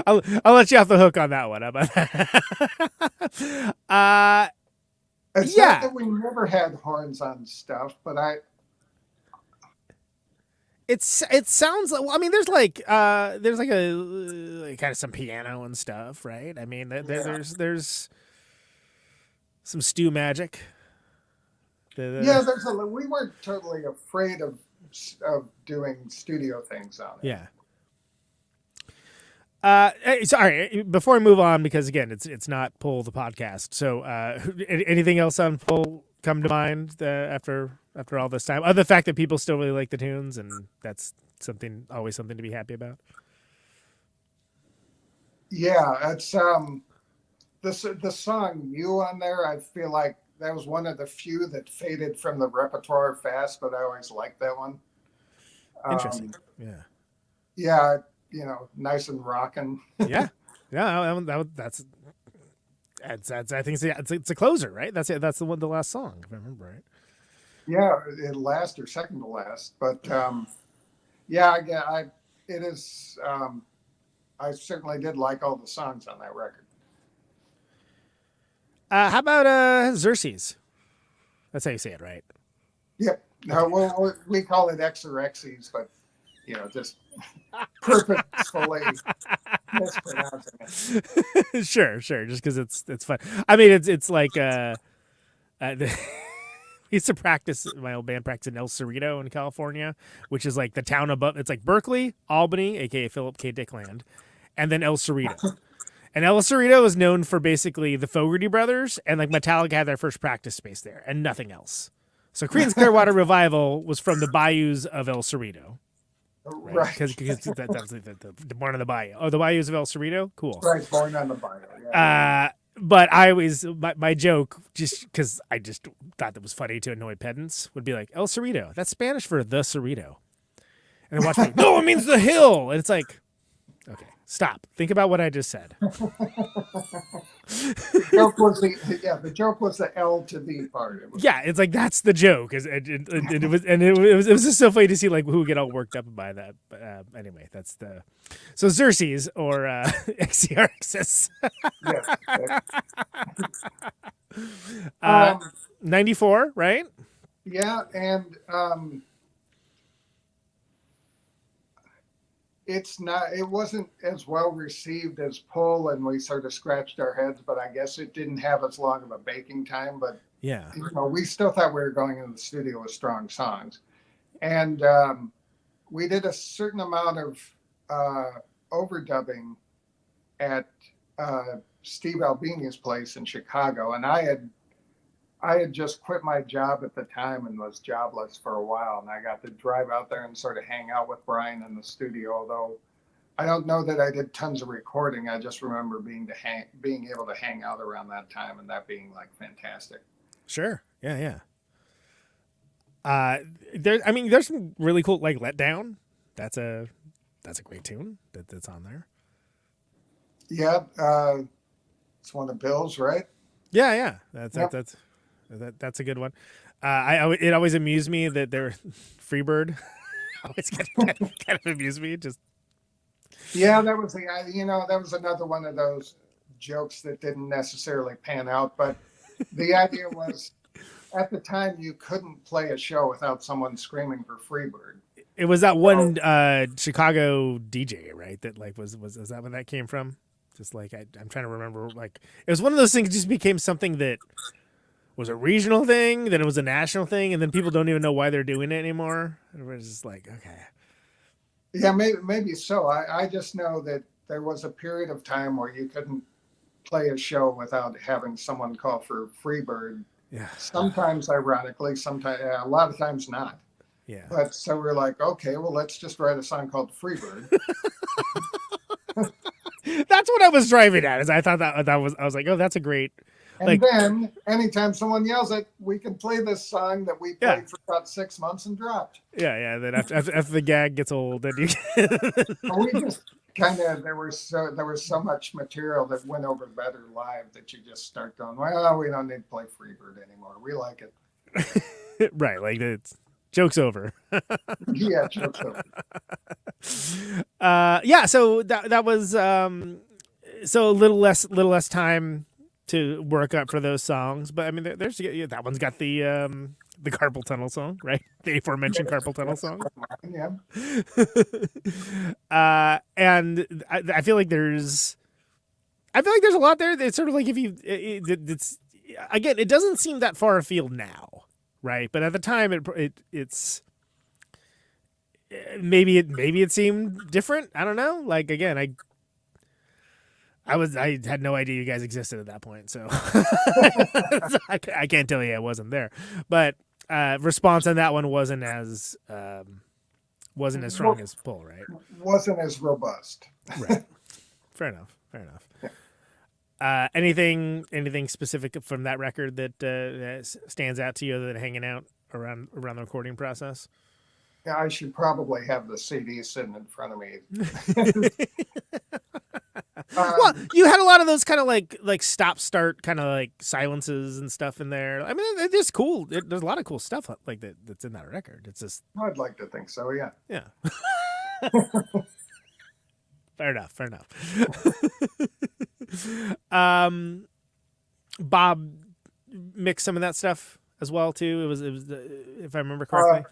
I'll let you off the hook on that one. How about that? It's not that we never had horns on stuff, but it sounds like, well, I mean, there's a kind of some piano and stuff, right? I mean, there's some stew magic. Yeah, we weren't totally afraid of doing studio things on it. Yeah. Sorry, before I move on, because again, it's not Pull the podcast. So, anything else on Pull come to mind after all this time? Other the fact that people still really like the tunes, and that's always something to be happy about. Yeah, it's the song "You" on there. I feel like that was one of the few that faded from the repertoire fast, but I always liked that one. Interesting. Yeah, nice and rocking. Yeah. That's I think it's a closer, right? That's it. That's the last song, if I remember right. Yeah, it last or second to last, but it is. I certainly did like all the songs on that record. How about Xerxes? That's how you say it, right? Yep. No, we call it Xerxes, but just purposefully mispronouncing it. Sure. Just because it's fun. I mean, it's like used to practice, my old band practiced in El Cerrito in California, which is like the town above. It's like Berkeley, Albany, aka Philip K. Dick Land, and then El Cerrito. And El Cerrito is known for basically the Fogerty brothers, and like Metallica had their first practice space there, and nothing else. So Creedence Clearwater Revival was from the bayous of El Cerrito. Right, because that was the Born on the Bayou. Oh, the bayous of El Cerrito? Cool. Right, Born on the Bayou. Yeah. But I always, my joke, just because I just thought that was funny to annoy pedants, would be like, El Cerrito. That's Spanish for the Cerrito. And then watch me, no, it means the hill. And it's like, okay, stop. Think about what I just said. The joke was the L to the part. Yeah, it's like that's the joke. It was just so funny to see like who would get all worked up by that. But anyway, that's the so Xerxes or Xerxes. Yes. 94, right? Yeah, and it wasn't as well received as Pull, and we sort of scratched our heads, but I guess it didn't have as long of a baking time. But yeah, we still thought we were going into the studio with strong songs. And we did a certain amount of overdubbing at Steve Albini's place in Chicago, and I had just quit my job at the time and was jobless for a while, and I got to drive out there and sort of hang out with Brian in the studio. Although I don't know that I did tons of recording, I just remember being able to hang out around that time, and that being like fantastic. Sure, yeah. There's some really cool like Let Down. That's a great tune that's on there. Yeah, it's one of Bill's, right? Yeah. That's a good one. It always amused me that they're Freebird. Always kind of amused me. Just yeah, that was that was another one of those jokes that didn't necessarily pan out. But the idea was, at the time, you couldn't play a show without someone screaming for Freebird. It was that one Chicago DJ, right? That like was that where that came from? Just like I'm trying to remember. Like it was one of those things. That just became something that was a regional thing, then it was a national thing, and then people don't even know why they're doing it anymore. It was just like, okay. Yeah, maybe so. I just know that there was a period of time where you couldn't play a show without having someone call for Freebird. Yeah. Sometimes ironically, sometimes a lot of times not. Yeah. But so we're like, okay, well, let's just write a song called Freebird. That's what I was driving at. Is I thought that was I was like, oh, that's a great. And then anytime someone yells it, we can play this song that we played for about 6 months and dropped. Yeah. Then after the gag gets old, then you. We just kind of there was so much material that went over better live that you just start going, well, we don't need to play Freebird anymore. We like it. Right, like it's joke's over. Yeah, joke's over. Yeah. So that was so a little less time to work up for those songs, but I mean, there's that one's got the carpal tunnel song, right? The aforementioned carpal tunnel song. Yeah. And I feel like there's a lot there. It's sort of like if you, it's again, it doesn't seem that far afield now, right? But at the time, it's maybe it seemed different. I don't know. Like again, I had no idea you guys existed at that point, so I can't tell you I wasn't there. But response on that one wasn't as strong as Pull, right? Wasn't as robust. Right. Fair enough. Yeah. Anything specific from that record that stands out to you other than hanging out around the recording process? Yeah, I should probably have the CD sitting in front of me. Well, you had a lot of those kind of like stop start kind of like silences and stuff in there. I mean, it's cool. There's a lot of cool stuff like that's in that record. It's just I'd like to think so. Yeah. Yeah. Fair enough. Bob mixed some of that stuff as well too. It was if I remember correctly.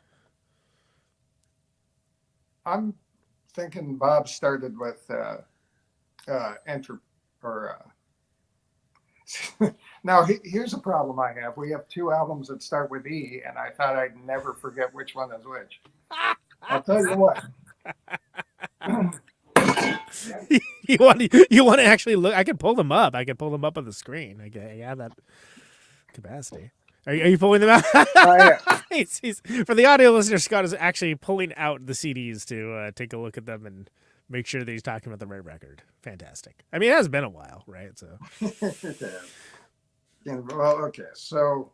I'm thinking Bob started with Entropy, Now, here's a problem I have. We have 2 albums that start with E, and I thought I'd never forget which one is which. I'll tell you what. you want to actually look? I can pull them up. I can pull them up on the screen. I have that capacity. Are you pulling them out? For the audio listener, Scott is actually pulling out the CDs to take a look at them and make sure that he's talking about the right record. Fantastic. I mean, it has been a while, right? So. Yeah, well, okay. So,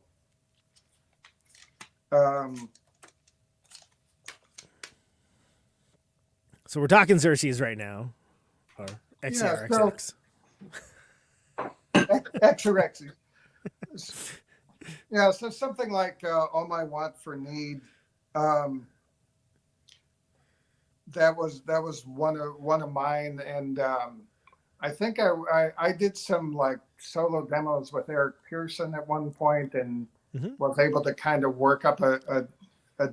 so we're talking Xerxes right now, or XRXX. Xerxes. Yeah, so something like All My Want for Need. That was one of mine, and I think I did some like solo demos with Eric Pearson at one point, and was able to kind of work up a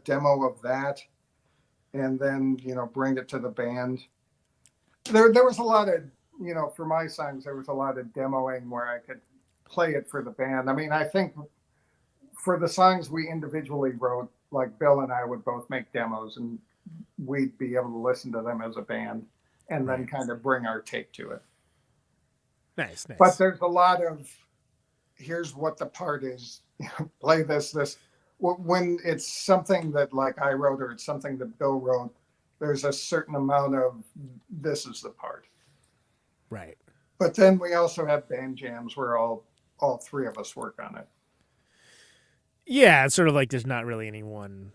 demo of that, and then bring it to the band. There was a lot of for my songs there was a lot of demoing where I could play it for the band. I mean, I think for the songs we individually wrote, like Bill and I would both make demos, and we'd be able to listen to them as a band and then kind of bring our take to it. Nice. But there's a lot of, here's what the part is, play this. When it's something that like I wrote or it's something that Bill wrote, there's a certain amount of, this is the part. Right. But then we also have band jams where all 3 of us work on it. Yeah, it's sort of like there's not really any one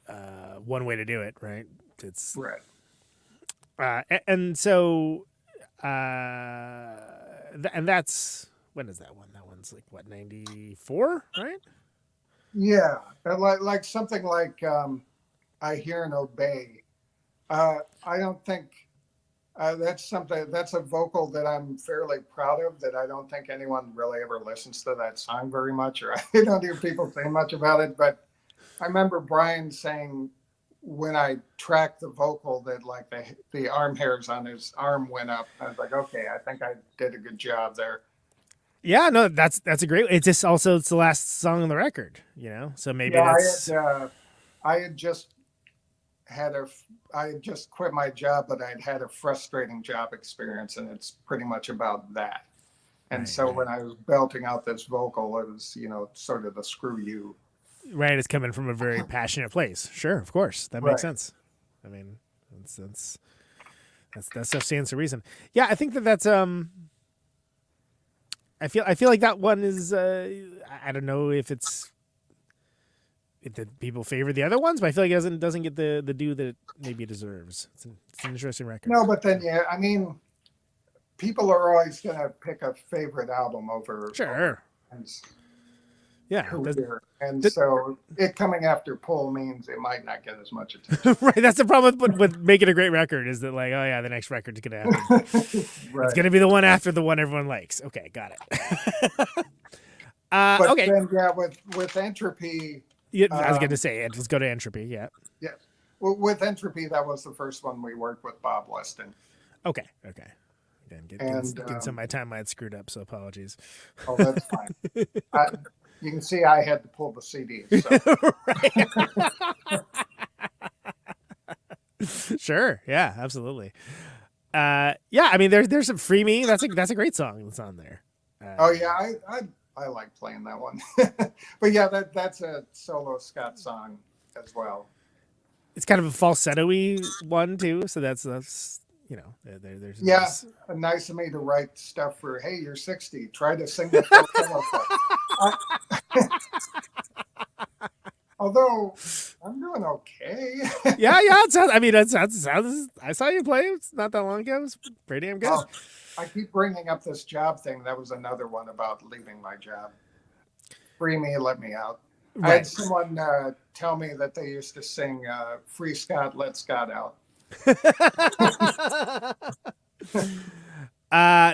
way to do it, right? It's right. And so, and that's, when is that one? That one's like what, 94, right? Yeah, like something like I Hear and Obey. I don't think that's a vocal that I'm fairly proud of, that I don't think anyone really ever listens to that song very much, or I don't hear people say much about it. But I remember Brian saying when I tracked the vocal that like the arm hairs on his arm went up. I was like, okay, I think I did a good job there. Yeah, no, that's a great. It's just also it's the last song on the record, So maybe that's. I had just quit my job, but I'd had a frustrating job experience, and it's pretty much about that. And when I was belting out this vocal, it was sort of the screw you. Right, it's coming from a very passionate place. Sure, of course, that makes sense. I mean, that stuff stands to reason. Yeah, I think that's I feel like that one is I don't know if people favor the other ones, but I feel like it doesn't get the due that it maybe deserves. It's an interesting record. No, but then I mean, people are always gonna pick a favorite album over. Sure. Career. So it coming after Pull means it might not get as much attention. Right, that's the problem with making a great record, is that like, oh yeah, the next record's gonna happen. Right. It's gonna be the one after the one everyone likes. Okay, got it. But okay. Then, with Entropy. Yeah, I was gonna say it. Let's go to Entropy. Yeah. Yeah. Well, with Entropy, that was the first one we worked with Bob Weston. Okay. Again, getting some of my time I had screwed up, so apologies. Oh, that's fine. You can see I had to pull the CD. So. Sure. Yeah. Absolutely. Yeah. I mean, there's some Free Me. That's a great song that's on there. Oh yeah, I like playing that one. But yeah, that's a solo Scott song as well. It's kind of a falsetto-y one too, so that's there's nice of me to write stuff for. Hey, you're 60. Try to sing the falsetto stuff. Although I'm doing okay. yeah. It sounds. I mean, it sounds. I saw you play. It's not that long ago. It was pretty damn good. Oh, I keep bringing up this job thing. That was another one about leaving my job. Free me, let me out. Right. I had someone tell me that they used to sing "Free Scott, Let Scott Out."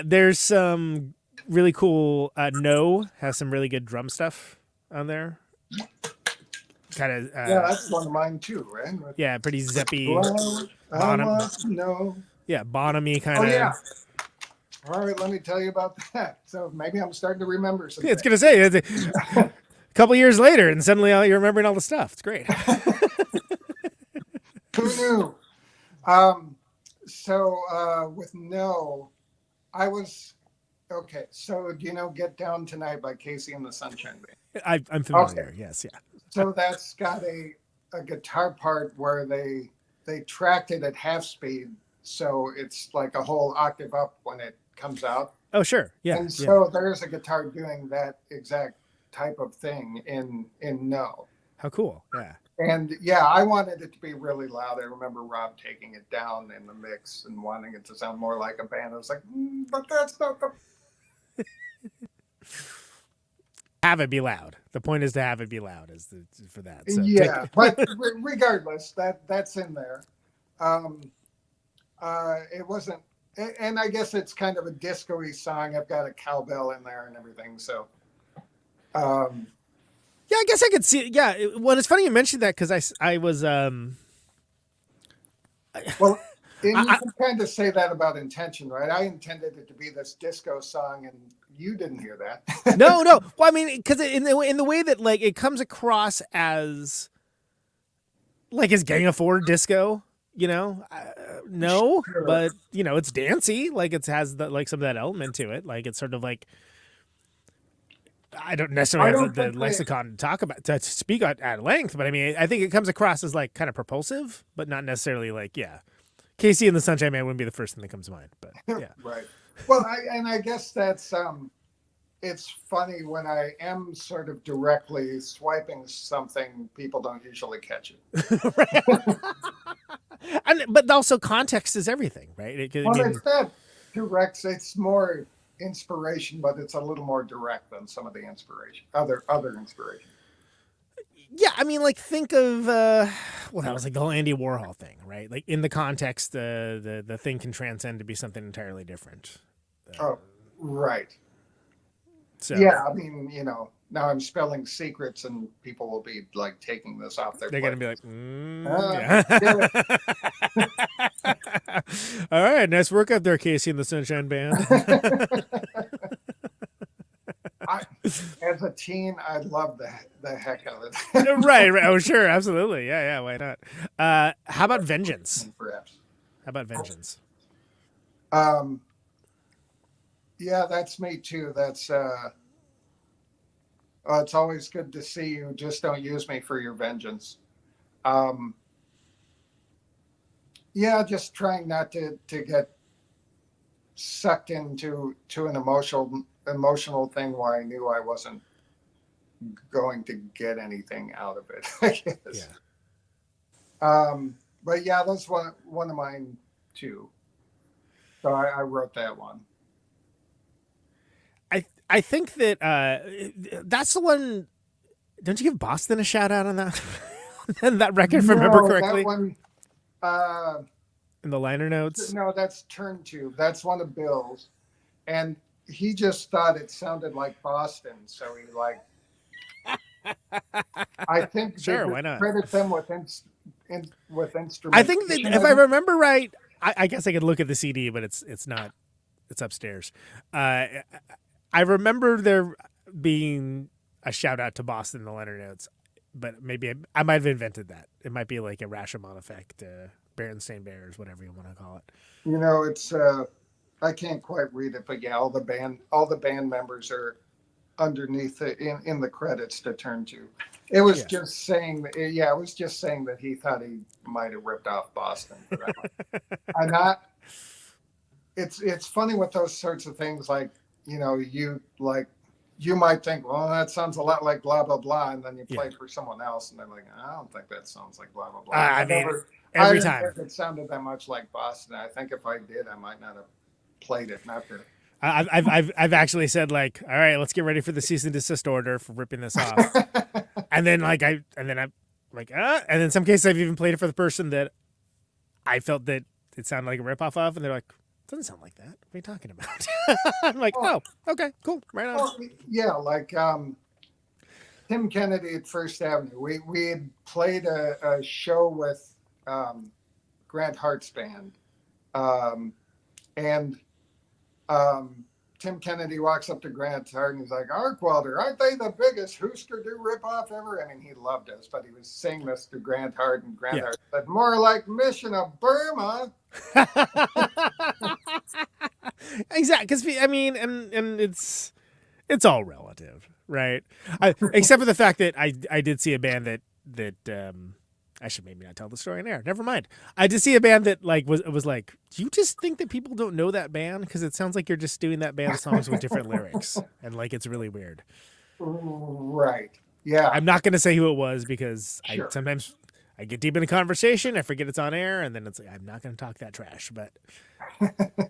There's some really cool. No has some really good drum stuff on there. Kind of. Yeah, that's one of mine too, right? Yeah, pretty zippy. No. Yeah, Bonham-y kind of. Oh yeah. All right, let me tell you about that. So maybe I'm starting to remember some It's things. gonna say a couple years later, and suddenly you're remembering all the stuff. It's great. Who knew? With No, I was okay. So do you know "Get Down Tonight" by Casey and the Sunshine Band? I'm familiar. Okay. Yes, yeah. So that's got a guitar part where they tracked it at half speed, so it's like a whole octave up when it comes out. Oh, sure. Yeah. And so there's a guitar doing that exact type of thing in No. How cool. Yeah. And yeah, I wanted it to be really loud. I remember Rob taking it down in the mix and wanting it to sound more like a band. I was like, but that's not the. Have it be loud. The point is to have it be loud for that. So Yeah, but regardless, that's in there. It wasn't, and I guess it's kind of a disco-y song. I've got a cowbell in there and everything. So, yeah, I guess I could see. Yeah, well, it's funny you mentioned that because I was well, and you can kind of say that about intention, right? I intended it to be this disco song, and you didn't hear that. no. Well, I mean, because in the way that like it comes across as like is Gang of Four disco, no, Sure. but it's dancey. Like it has like some of that element to it. Like it's sort of like I don't necessarily have the lexicon to speak at length, but I mean, I think it comes across as like kind of propulsive, but not necessarily like Casey and the Sunshine Man wouldn't be the first thing that comes to mind, but yeah. Right. Well, I guess that's it's funny when I am sort of directly swiping something, people don't usually catch it. But also context is everything, right? It's not direct. It's more inspiration, but it's a little more direct than some of the inspiration, other inspiration. Yeah, I mean, like think of that was like the whole Andy Warhol thing, right? Like in the context, the thing can transcend to be something entirely different. Right. So yeah, I mean, now I'm spelling secrets, and people will be like taking this off their. They're plate. gonna be like, all right, nice work up there, Casey and the Sunshine Band. As a teen, I loved the heck out of it. Right. Oh, sure. Absolutely. Yeah. Why not? How about Vengeance? Perhaps. How about Vengeance? Yeah, that's me too. That's it's always good to see you. Just don't use me for your vengeance. Yeah, just trying not to get sucked into an emotional thing where I knew I wasn't going to get anything out of it, I guess. Yeah. But yeah, that's one of mine too. So I wrote that one. I think that that's the one. Don't you give Boston a shout out on that that record? If I remember correctly. That one, in the liner notes. No, that's Turn To. That's one of Bill's, and he just thought it sounded like Boston, so he like. I think sure, why not? Credit them with instruments. I think that if I remember right, I guess I could look at the CD, but it's not. It's upstairs. I remember there being a shout out to Boston in the liner notes, but maybe I might have invented that. It might be like a Rashomon effect, Berenstain Bears, whatever you want to call it. It's I can't quite read it, but yeah, all the band members are underneath it in the credits to Turn To. It was just saying that, it was just saying that he thought he might have ripped off Boston for that one. It's funny with those sorts of things, like, you might think, well, that sounds a lot like blah blah blah, and then you play for someone else, and they're like, I don't think that sounds like blah blah blah. I mean, every time it sounded that much like Boston. I think if I did, I might not have played it. Not that. I've actually said, like, all right, let's get ready for the cease and desist order for ripping this off, and then I'm like, and in some cases I've even played it for the person that I felt that it sounded like a ripoff of, and they're like, doesn't sound like that. What are you talking about? I'm like, oh, okay, cool, right on. Well, yeah, like Tim Kennedy at First Avenue. We had played a show with Grant Hart's band, and Tim Kennedy walks up to Grant Hart and he's like, Arcwelder, aren't they the biggest Hoosker Do ripoff ever? I mean, he loved us, but he was saying this to Grant Hart, and Grant Hart said, more like Mission of Burma. Exactly, because I mean, and it's all relative, right? Except for the fact that I did see a band that I should maybe not tell the story in air. Never mind. I did see a band that like was like, do you just think that people don't know that band? Because it sounds like you're just doing that band songs with different lyrics, and like it's really weird. Right. Yeah. I'm not going to say who it was because Sure. sometimes I get deep in a conversation, I forget it's on air, and then it's like I'm not going to talk that trash. But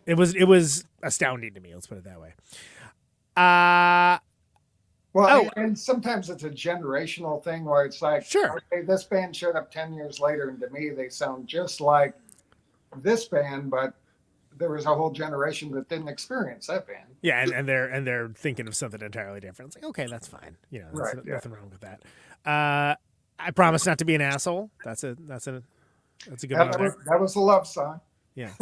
it was astounding to me. Let's put it that way. Well, and sometimes it's a generational thing where it's like, sure, okay, this band showed up 10 years later, and to me, they sound just like this band, but there was a whole generation that didn't experience that band. Yeah, and they're thinking of something entirely different. It's like, okay, that's fine. You know, Right, nothing wrong with that. I promise not to be an asshole. That's a good one. That was a love song. Yeah.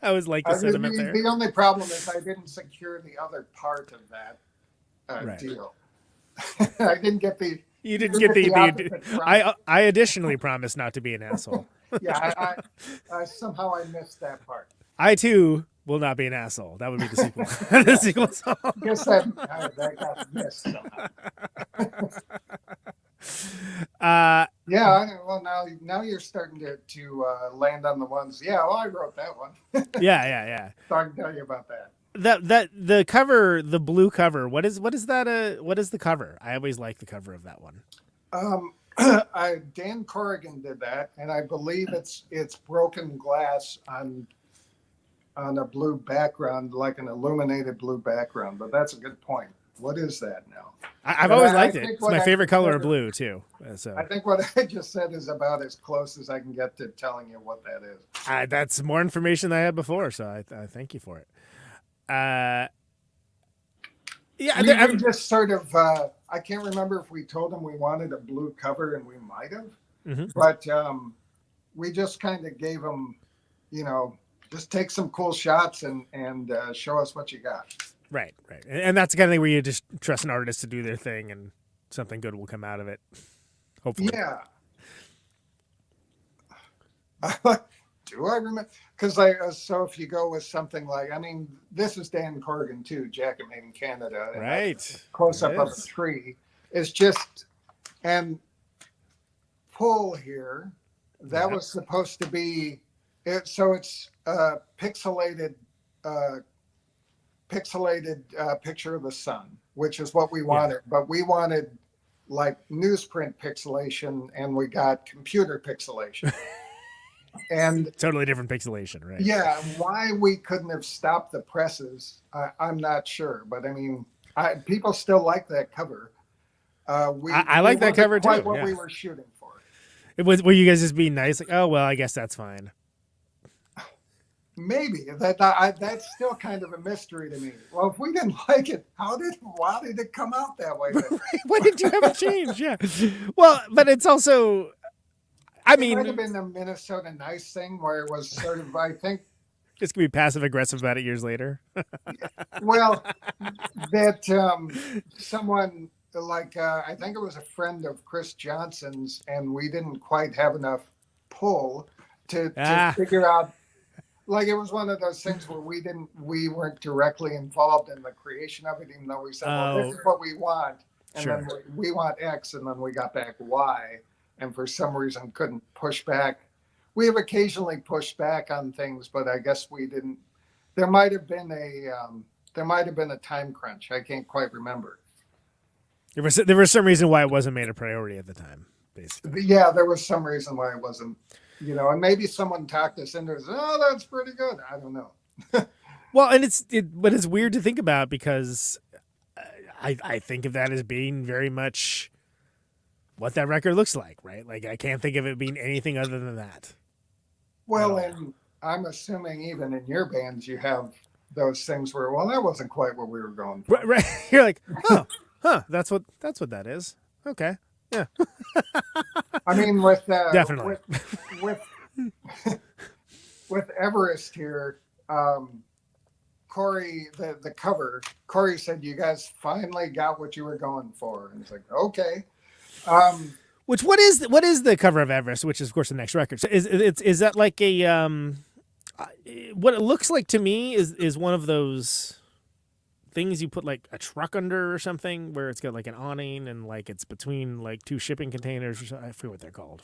I was like the sentiment there. The only problem is I didn't secure the other part of that deal. I didn't get the. You didn't get the I additionally promised not to be an asshole. Yeah, I somehow I missed that part. I too will not be an asshole. That would be the sequel. The sequel song. I guess that got missed somehow. Well, now you're starting to land on the ones. Yeah, well, I wrote that one. Yeah. So I can tell you about that. That the cover, the blue cover. What is that? What is the cover? I always like the cover of that one. Dan Corrigan did that, and I believe it's broken glass on a blue background, like an illuminated blue background. But that's a good point. What is that now? I've always liked it. It's my favorite color of blue too. So I think what I just said is about as close as I can get to telling you what that is. That's more information than I had before, so I thank you for it. We just sort of. I can't remember if we told them we wanted a blue cover, and we might have, but we just kind of gave them, just take some cool shots and show us what you got. Right. And that's the kind of thing where you just trust an artist to do their thing and something good will come out of it. Hopefully. Yeah. Do I remember? Because so if you go with something like, this is Dan Corrigan too, Jacket Made in Canada. Right. Close up of a tree. It's just, and pull here, that was supposed to be, so it's pixelated picture of the sun, which is what we wanted. But we wanted like newsprint pixelation, and we got computer pixelation. And totally different pixelation, right? Yeah, why we couldn't have stopped the presses, I'm not sure. But people still like that cover. I like that cover too. Quite what we were shooting for. Were you guys just being nice? Like, oh well, I guess that's fine. Maybe that's still kind of a mystery to me. Well, if we didn't like it, why did it come out that way? Why did you have a change? Yeah. Well, but it's also, it might have been a Minnestota nice thing where it was sort of, I think, just gonna be passive aggressive about it years later. Well, that someone like I think it was a friend of Chris Johnson's, and we didn't quite have enough pull to figure out. Like, it was one of those things where we weren't directly involved in the creation of it, even though we said, well, this is what we want. And then we want X, and then we got back Y, and for some reason couldn't push back. We have occasionally pushed back on things, but I guess we didn't. There might have been a time crunch. I can't quite remember. There was some reason why it wasn't made a priority at the time, basically. Yeah, there was some reason why it wasn't. And maybe someone talked us into it. Oh, that's pretty good. I don't know. Well, and but it's weird to think about because I think of that as being very much what that record looks like, right? Like, I can't think of it being anything other than that. Well, and I'm assuming even in your bands you have those things where, well, that wasn't quite what we were going for. Right. You're like, that's what that is. Okay. Yeah. With definitely with Everest here, Corey, the cover, Corey said, you guys finally got what you were going for. And it's like, okay. Which what is the cover of Everest, which is of course the next record? So is that like a what it looks like to me is one of those things you put like a truck under or something, where it's got like an awning and like it's between like two shipping containers or something. I forget what they're called.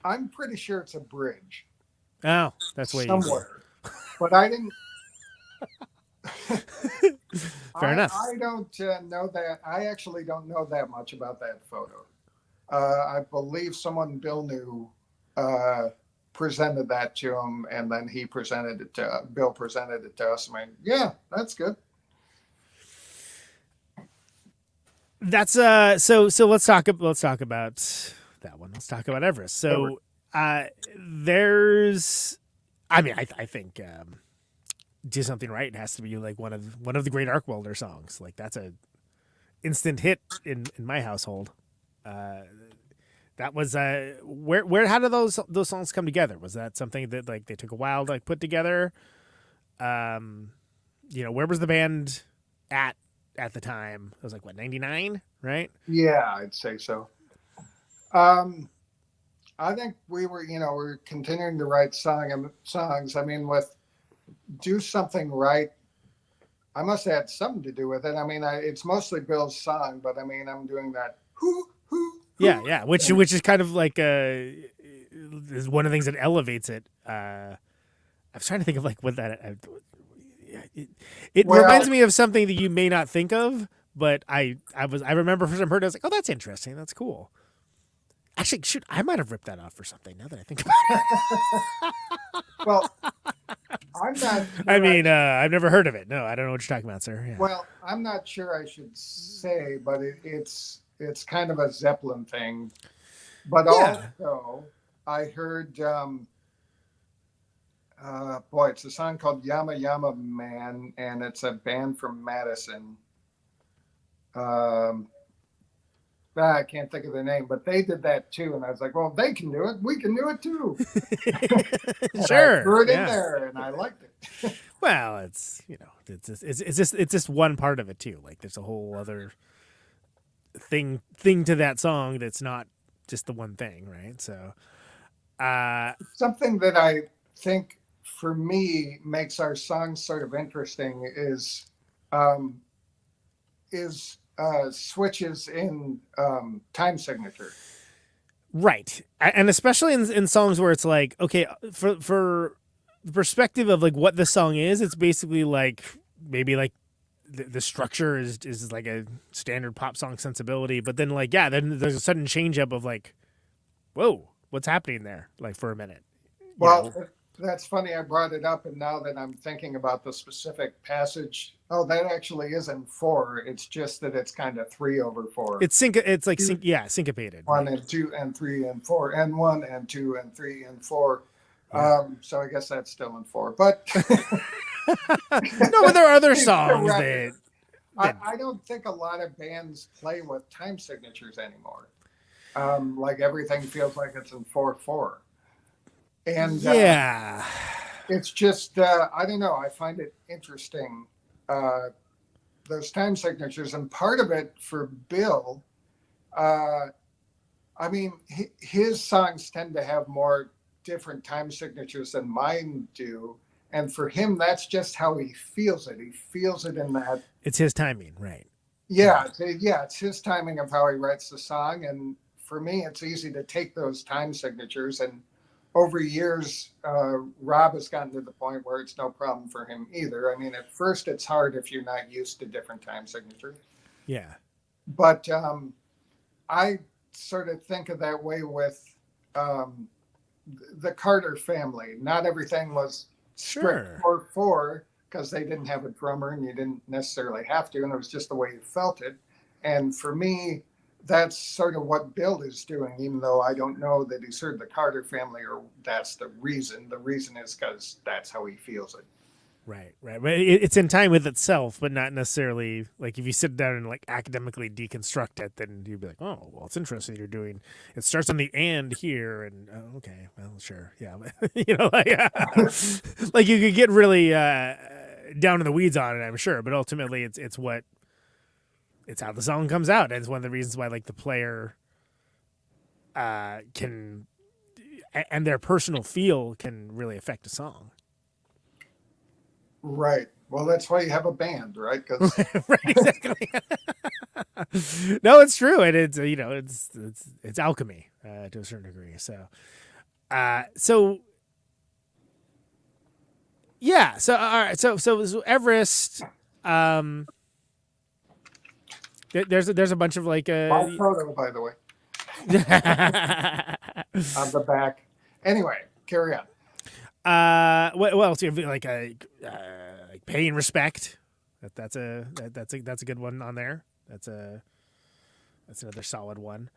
I'm pretty sure it's a bridge. Oh, that's way somewhere. But I didn't. Fair enough. I don't know that. I actually don't know that much about that photo. I believe someone Bill knew presented that to him, and then he presented it to Bill presented it to us. I mean, yeah, that's good. That's so let's talk about that one. Let's talk about Everest. So there's, I mean, I think Do Something Right has to be like one of the great Arcwelder songs. Like that's a instant hit in my household. That was where how did those songs come together? Was that something that like they took a while to like put together? Where was the band at the time? It was like what, 99, right? Yeah, I'd say so. I think we were continuing to write songs. I mean, with Do Something Right, I must have had something to do with it. I mean, it's mostly Bill's song, but I mean, I'm doing that whoo. Yeah, which is kind of like is one of the things that elevates it. I was trying to think of like what that. It reminds me of something that you may not think of, but I remember for some heard I was like, oh, that's interesting, that's cool. Actually, shoot, I might have ripped that off for something now that I think about it. Well, I'm not. I mean, I've never heard of it. No, I don't know what you're talking about, sir. Yeah. Well, I'm not sure I should say, but it's kind of a Zeppelin thing. But also, I heard, it's a song called Yama Yama Man, and it's a band from Madison. I can't think of the name, but they did that too. And I was like, well, they can do it. We can do it too. Sure. I threw it in there and I liked it. Well, it's just one part of it too. Like there's a whole other thing to that song that's not just the one thing, right? So something that I think for me makes our songs sort of interesting is switches in time signature. Right. And especially in songs where it's like, okay, for the perspective of like what the song is, it's basically like maybe like the structure is like a standard pop song sensibility, but then like, then there's a sudden change up of like, whoa, what's happening there? Like for a minute. Well, that's funny. I brought it up, and now that I'm thinking about the specific passage, that actually is in 4. It's just that it's kind of 3/4. It's syncopated. 1 and 2 and 3 and 4, and 1 and 2 and 3 and 4. So I guess that's still in 4. But no, but there are other songs that I don't think a lot of bands play with time signatures anymore. Like everything feels like it's in 4/4. And it's just I don't know. I find it interesting, those time signatures, and part of it for Bill. I mean, his songs tend to have more different time signatures than mine do, and for him, that's just how he feels it. He feels it in that. It's his timing, right? Yeah, it's his timing of how he writes the song, and for me, it's easy to take those time signatures and. Over years, Rob has gotten to the point where it's no problem for him either. I mean, at first it's hard if you're not used to different time signatures. Yeah. But I sort of think of that way with the Carter family. Not everything was strict 4/4 because they didn't have a drummer and you didn't necessarily have to, and it was just the way you felt it. And for me, that's sort of what Bill is doing, even though I don't know that he's heard the Carter family or that's the reason. The reason is because that's how he feels it. Right. But it's in time with itself, but not necessarily like if you sit down and like academically deconstruct it, then you'd be like, oh, well, it's interesting. You're doing. It starts on the and here, and okay, well, sure, yeah, like like you could get really down in the weeds on it, I'm sure, but ultimately it's how the song comes out. And it's one of the reasons why like the player can and their personal feel can really affect a song. Right. Well, that's why you have a band, right? 'Cause Right, exactly. No, it's true, and it's it's alchemy to a certain degree. So yeah. So all right. So Everest. There's a bunch of like my photo, by the way, on the back. Anyway, carry on. What else? You have like like pay and respect. That's a good one on there. That's another solid one.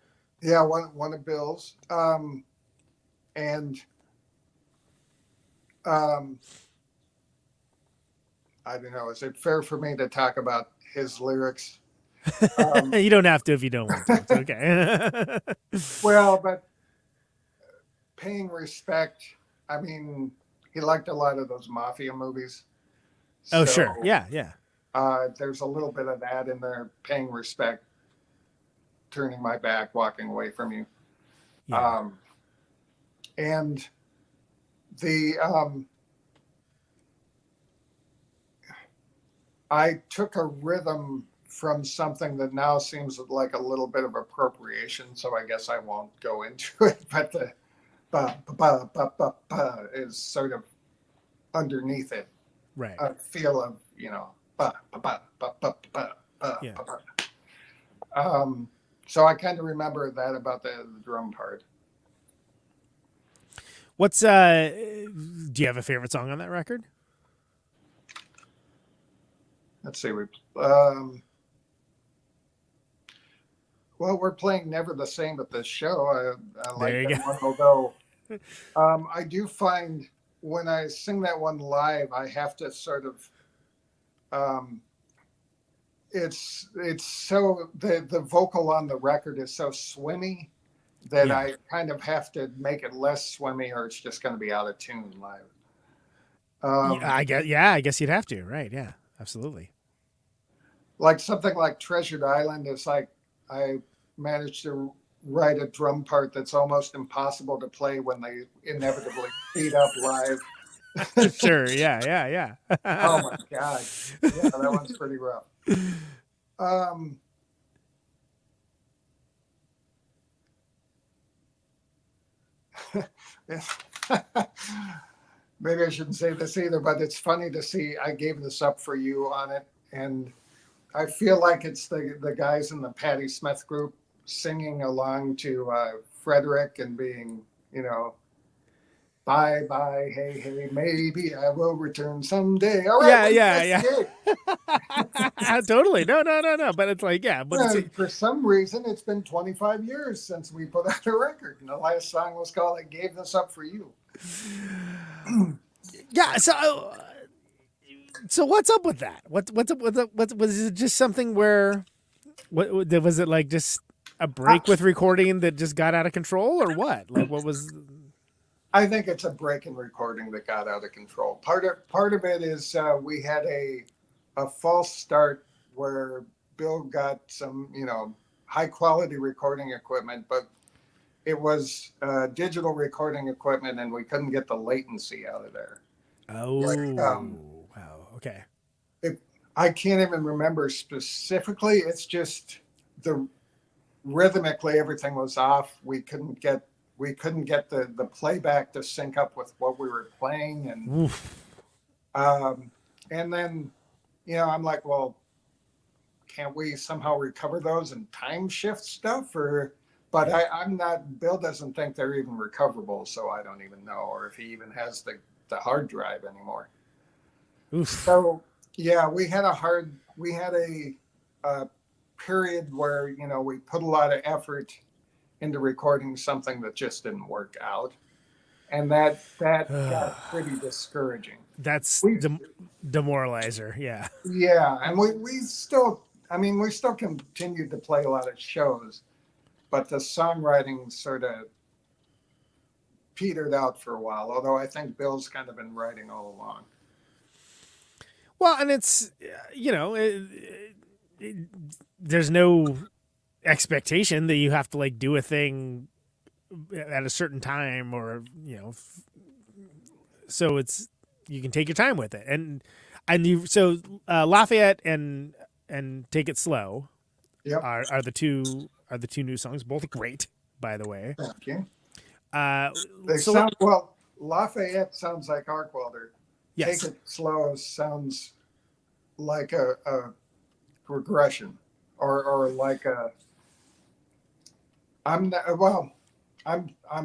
Yeah, one of Bill's. And I don't know. Is it fair for me to talk about his lyrics? You don't have to if you don't want to. It's okay. Well, but paying respect. I mean, he liked a lot of those mafia movies. Oh, So, sure. Yeah. there's a little bit of that in there. Paying respect, turning my back, walking away from you. Yeah. And the I took a rhythm from something that now seems like a little bit of appropriation, so I guess I won't go into it. But the ba ba ba ba ba is sort of underneath it. Right. A feel of ba ba ba ba ba ba ba. Yeah. Ba. So I kind of remember that about the drum part. What's do you have a favorite song on that record? Let's see. Well, we're playing Never the Same at this show. I like There you that one, although I do find when I sing that one live, I have to sort of it's so the vocal on the record is so swimmy that Yeah. I kind of have to make it less swimmy or it's just going to be out of tune live. I guess you'd have to. Right. Yeah. Absolutely. Like something like Treasured Island is like I managed to write a drum part that's almost impossible to play when they inevitably speed up live. Sure. Yeah. Oh my God. Yeah, that one's pretty rough. Maybe I shouldn't say this either, but it's funny to see I gave this up for you on it. And I feel like it's the guys in the Patti Smith group singing along to Frederick and being, bye, bye, hey, hey, maybe I will return someday. All right, Yeah. it. Totally. No. But it's like, yeah. But Well, it's, for some reason, it's been 25 years since we put out a record. And the last song was called I Gave This Up For You. yeah. So what's up with that? What's up with what was it just something where what was it like just a break with recording that just got out of control or what? Like what was I think it's a break in recording that got out of control. Part of it is we had a false start where Bill got some, high quality recording equipment, but it was digital recording equipment and we couldn't get the latency out of there. Oh, wow. Okay. I can't even remember specifically. It's just rhythmically everything was off. We couldn't get the playback to sync up with what we were playing, and then I'm like, well, can't we somehow recover those and time shift stuff? But I'm not. Bill doesn't think they're even recoverable, so I don't even know, or if he even has the hard drive anymore. Oof. So yeah, we had a period where we put a lot of effort into recording something that just didn't work out, and that got pretty discouraging. That's demoralizer. Yeah. Yeah, and we still continued to play a lot of shows, but the songwriting sort of petered out for a while. Although I think Bill's kind of been writing all along. Well, and it's there's no expectation that you have to like do a thing at a certain time, or so it's you can take your time with it, and you Lafayette and Take It Slow are the two new songs, both great, by the way. Thank you. They sound well. Lafayette sounds like Arcwelder. Yes. Take It Slow sounds like a progression, or like a. I'm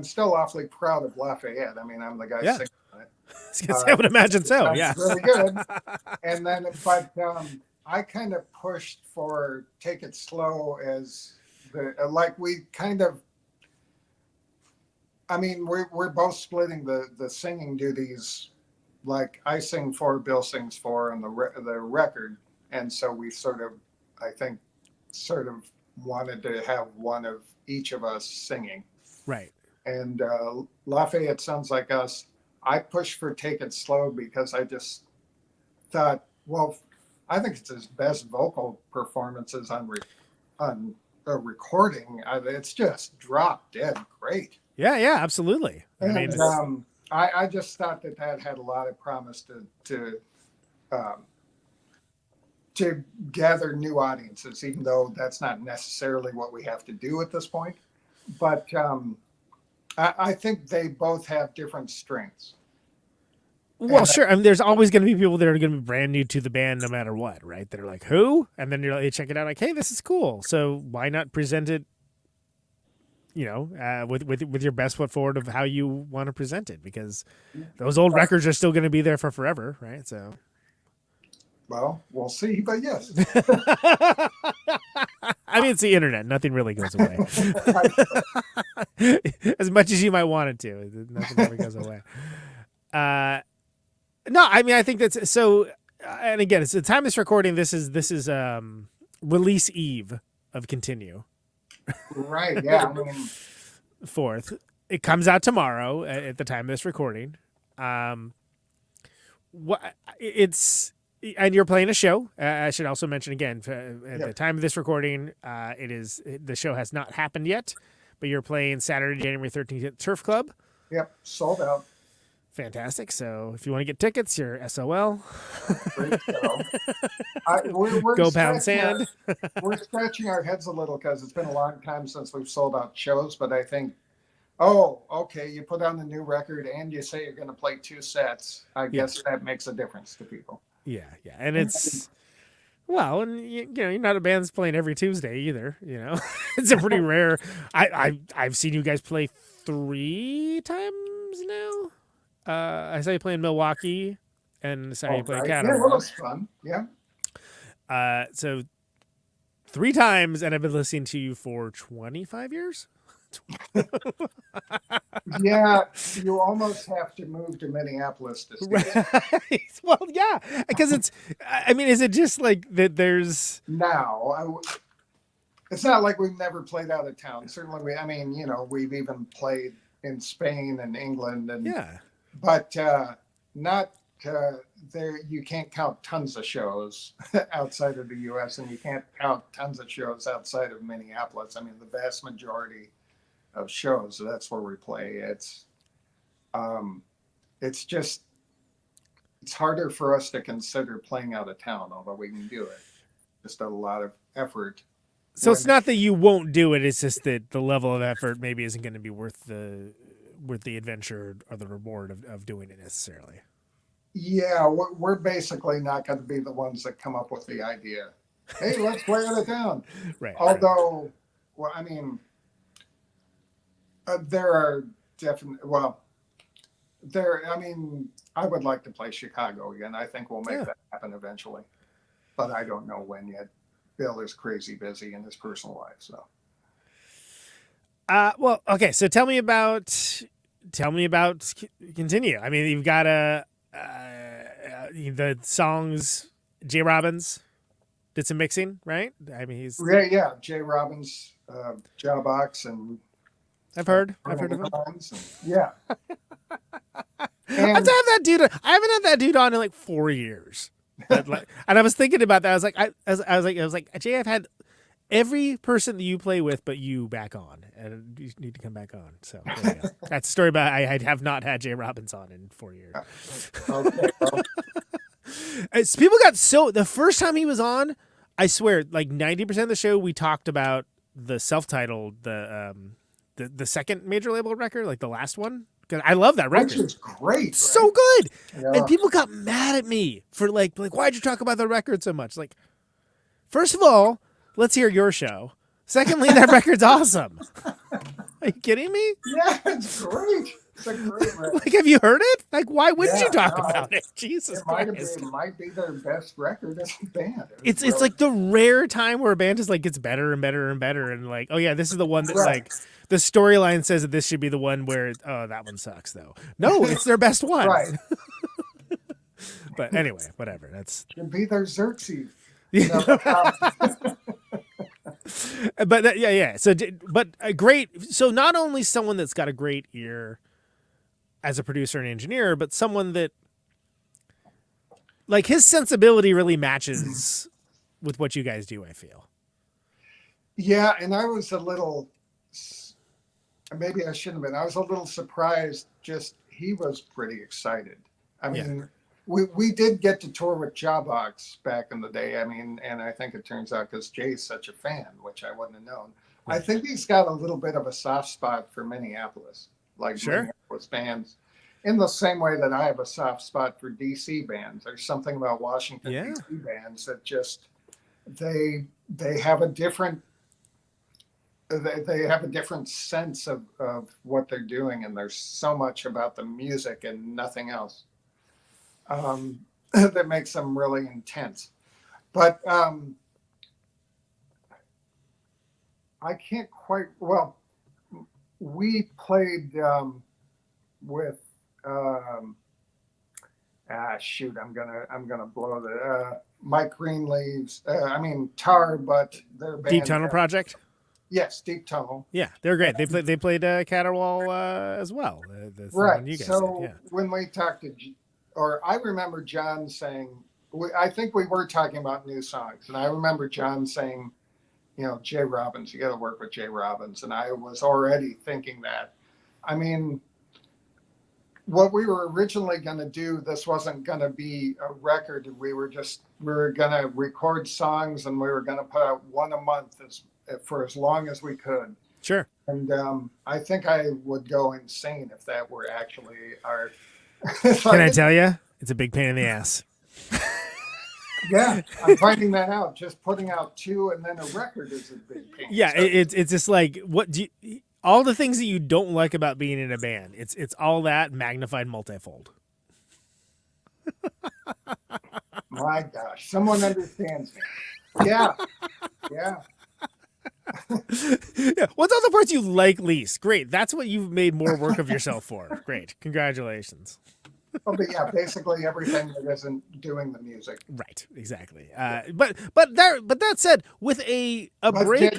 still awfully proud of Lafayette. I mean, I'm the guy singing it. I would imagine so. Yeah. Really good. And then, but I kind of pushed for Take It Slow as we kind of. I mean, we're both splitting the singing duties. Like I sing 4, Bill sings 4 on the record, and so we sort of wanted to have one of each of us singing. Right. And Lafayette sounds like us. I pushed for Take It Slow because I just thought, well, I think it's his best vocal performances on a recording. It's just drop dead great. Yeah, absolutely. And I just thought that had a lot of promise to gather new audiences, even though that's not necessarily what we have to do at this point. But I think they both have different strengths. Well, sure. I mean, there's always going to be people that are going to be brand new to the band no matter what, right? They're like, who? And then you check it out like, hey, this is cool. So why not present it, with your best foot forward of how you want to present it? Because those old records are still going to be there for forever, right? So. Well, we'll see, but yes. I mean, it's the internet. Nothing really goes away. As much as you might want it to. Nothing ever goes away. No, I mean, I think that's so. And again, it's the time of this recording. This is release eve of Continue. Right. Yeah. I mean, 4th. It comes out tomorrow at the time of this recording. And you're playing a show. I should also mention again at the time of this recording, the show has not happened yet, but you're playing Saturday, January 13th at Turf Club. Yep, sold out. Fantastic. So if you want to get tickets, you're SOL. Great show. We're Go Pound Sand. We're scratching our heads a little because it's been a long time since we've sold out shows, but I think, okay, you put on the new record and you say you're going to play 2 sets. I guess that makes a difference to people. Yeah. And it's, well, and you're not a band that's playing every Tuesday either. It's a pretty rare. I've seen you guys play 3 times now. I saw you play in Milwaukee, and I saw you play in Canada. Yeah, that was fun. Yeah. So 3 times, and I've been listening to you for 25 years. Yeah, you almost have to move to Minneapolis to see it. Well, yeah, because is it just like that there's... No, it's not like we've never played out of town. Certainly, we've even played in Spain and England, and but not there. You can't count tons of shows outside of the U.S., and you can't count tons of shows outside of Minneapolis. I mean, the vast majority of shows, that's where we play. It's harder for us to consider playing out of town, although we can do it. Just a lot of effort. So it's not that you won't do it, it's just that the level of effort maybe isn't going to be worth the adventure or the reward of doing it necessarily. Yeah, we're basically not going to be the ones that come up with the idea. Hey, let's play out of town. Right. Although, well, I mean, there are definitely, I would like to play Chicago again. I think we'll make that happen eventually, but I don't know when yet. Bill is crazy busy in his personal life, so. Well, okay. So tell me about Continue. I mean, you've got the songs. Jay Robbins did some mixing, right? I mean, he's Jay Robbins, Jawbox, and I've heard of him. Yeah. I haven't had that dude on in like 4 years. And I was thinking about that. I was like, Jay, I've had every person that you play with, but you back on, and you need to come back on. So there you go. That's a story about I have not had Jay Robbins on in 4 years. Okay, well, People got the first time he was on, I swear, like 90% of the show we talked about the self-titled, the second major label record, like the last one. Because I love that record. which is great. Right? So good. Yeah. And people got mad at me for like, why'd you talk about the record so much? Like, first of all, let's hear your show. Secondly, that record's awesome. Are you kidding me? Yeah, it's great. It's a great record. Like, have you heard it? Like, why wouldn't Yeah, you talk no, about it? Jesus Christ. It might be their best record as a band. It's really- like the rare time where a band just like gets better and better and better, and like, oh yeah, this is the one that Right. like the storyline says that this should be the one where that one sucks though. No, it's their best one. right. But anyway, whatever. That's Should be their Xerxes. but yeah. So but a great. So not only someone that's got a great ear as a producer and engineer, but someone that like his sensibility really matches with what you guys do. I feel. Yeah, and I was a little, maybe I shouldn't have been. I was a little surprised. Just he was pretty excited. I mean, we did get to tour with Jawbox back in the day. I mean, and I think it turns out because Jay's such a fan, which I wouldn't have known. I think he's got a little bit of a soft spot for Minneapolis, like Sure. Minneapolis bands, in the same way that I have a soft spot for DC bands. There's something about Washington Yeah. DC bands that just they have a different. They have a different sense of what they're doing, and there's so much about the music and nothing else that makes them really intense. But I can't quite. Well, we played with. Shoot! I'm gonna blow the Mike Greenleaf's. Tar, but their band. Deep Tunnel Project. Yes, Deep Tunnel. Yeah, they're great. They played Caterwall as well. The Right. one you guys So did, when we talked to, or I remember John saying, I think we were talking about new songs, and I remember John saying, Jay Robbins, you got to work with Jay Robbins, and I was already thinking that. I mean, what we were originally going to do, this wasn't going to be a record. We were going to record songs, and we were going to put out one a month for as long as we could. Sure. And I think I would go insane if that were actually our. Can I tell you? It's a big pain in the ass. Yeah, I'm finding that out. Just putting out two and then a record is a big pain. Yeah, So- it's just like what do you, all the things that you don't like about being in a band. It's all that magnified multifold. My gosh, someone understands me. Yeah, yeah. Yeah. What's all the parts you like least? Great. That's what you've made more work of yourself for. Great. Congratulations. But yeah, basically everything that isn't doing the music. Right. Exactly. But that said, with a break.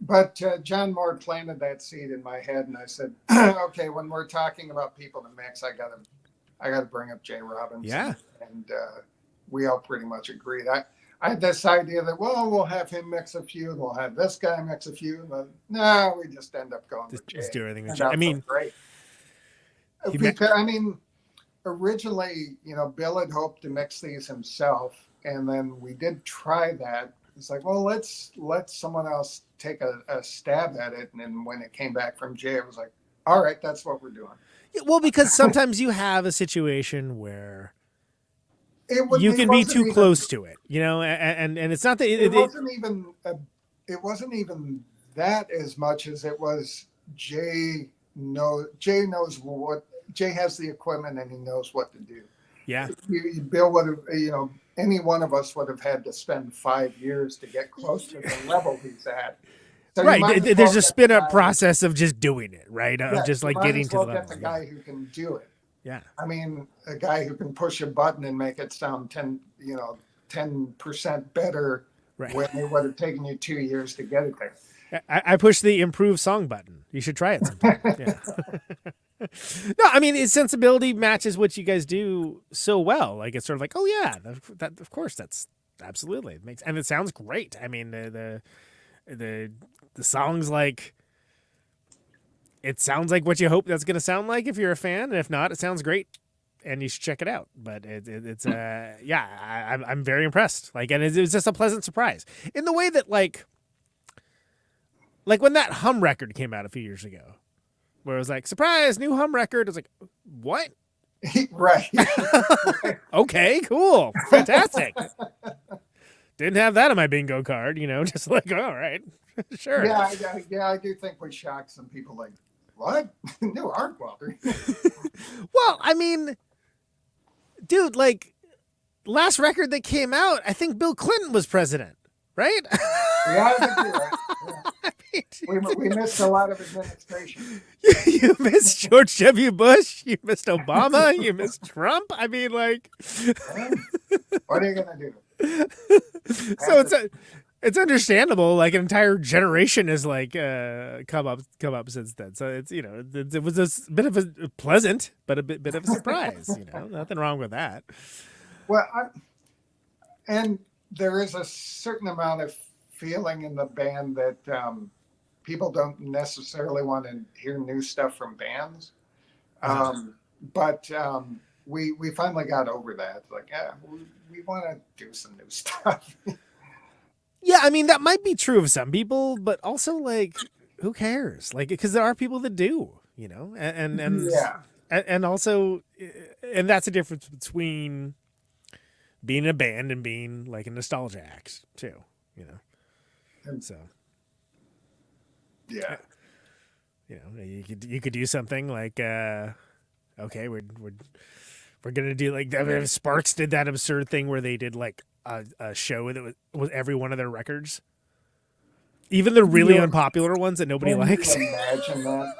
But John Moore planted that seed in my head, and I said, okay, when we're talking about people to mix, I gotta bring up Jay Robbins. Yeah. And we all pretty much agreed. I had this idea that, well, we'll have him mix a few, and we'll have this guy mix a few. And then, no, we just end up going with Jay. Just do everything with And Jay. I that's mean, great. he Because, originally, Bill had hoped to mix these himself, and then we did try that. It's like, well, let's let someone else take a stab at it. And then when it came back from Jay, it was like, all right, that's what we're doing. yeah, well, because sometimes you have a situation where It can be too close to it, and it's not that It wasn't even that as much as it was Jay knows what Jay has the equipment and he knows what to do. yeah. Bill would have, any one of us would have had to spend 5 years to get close to the level he's at. So you might Right. as well There's a get spin the up guy- process of just doing it, right? Yeah, Of just like you might getting as to well the get level. the guy who can do it. Yeah. I mean, a guy who can push a button and make it sound 10% better Right. when it would have taken you 2 years to get it there. I push the improve song button. You should try it sometime. Yeah. No, I mean, his sensibility matches what you guys do so well. Like, it's sort of like, oh yeah, that of course, that's absolutely it makes, and it sounds great. I mean, the song's like, it sounds like what you hope that's going to sound like if you're a fan, and if not, it sounds great, and you should check it out. But it's yeah, I'm very impressed. Like, and it was just a pleasant surprise in the way that like when that Hum record came out a few years ago, where it was like, surprise, new Hum record. It's like, what? Right. Okay, cool, fantastic. Didn't have that on my bingo card, just like, all right, sure. Yeah, I do think we shocked some people. Like, what? New Arcwelder? Well, I mean, dude, like, last record that came out, I think Bill Clinton was president, right? Yeah, I think you're right. Yeah. We missed a lot of administration. You missed George W. Bush. You missed Obama. You missed Trump. I mean, like, What are you gonna do? So it's understandable. Like, an entire generation has like come up since then. So it's it was a bit of a pleasant, but a bit of a surprise. Nothing wrong with that. Well, and there is a certain amount of feeling in the band that people don't necessarily want to hear new stuff from bands. But we finally got over that. Like, yeah, we want to do some new stuff. Yeah, I mean, that might be true of some people, but also, like, who cares? Like, because there are people that do, and Yeah. and also, and that's the difference between being a band and being like a nostalgia act too, So Yeah. you could do something like, okay, we're gonna do like, Sparks did that absurd thing where they did like a show that was every one of their records, even the really unpopular ones that nobody likes. Imagine that.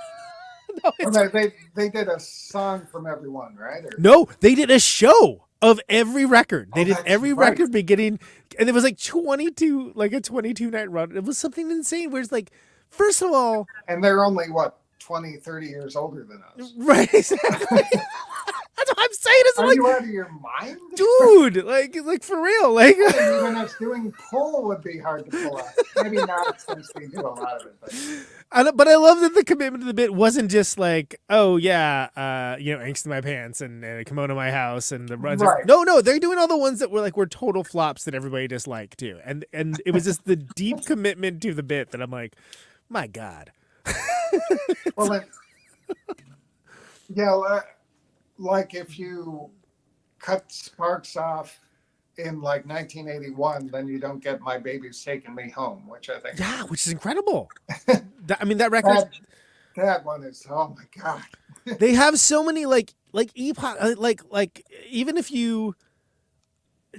No, they did a song from every one, right? No, they did a show of every record. They did that's every right. record beginning, and it was like 22, like a 22-night run. It was something insane where it's like, first of all, And they're only, 20, 30 years older than us. right, exactly. That's what I'm saying. It's Are like, you out of your mind? dude, like for real, like. Even us doing pull would be hard to pull off. Maybe not, since we do a lot of it. But I love that the commitment to the bit wasn't just like, oh yeah, angst in my pants and a kimono in my house and the runs. Right. No, they're doing all the ones that were total flops that everybody disliked too, and it was just the deep commitment to the bit that I'm like, my God. Well, then, yeah, like if you cut Sparks off in like 1981, then you don't get My Baby's Taking Me Home, which I think. Yeah, which is incredible. That record. That one is, oh my God. They have so many like epoch, like even if you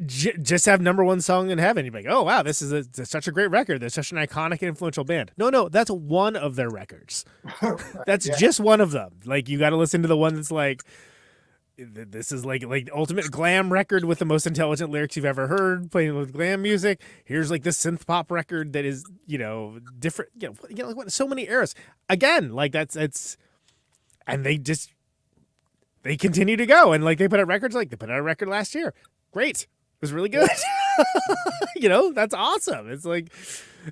just have number one song in heaven, you're like, oh wow, this is such a great record. They're such an iconic and influential band. No, that's one of their records. That's just one of them. Like, you got to listen to the one that's like, this is like ultimate glam record with the most intelligent lyrics you've ever heard, playing with glam music. Here's like this synth pop record that is, different, so many eras. Again, like it's, and they continue to go, and like they put out records, like they put out a record last year. Great. It was really good. That's awesome. It's like,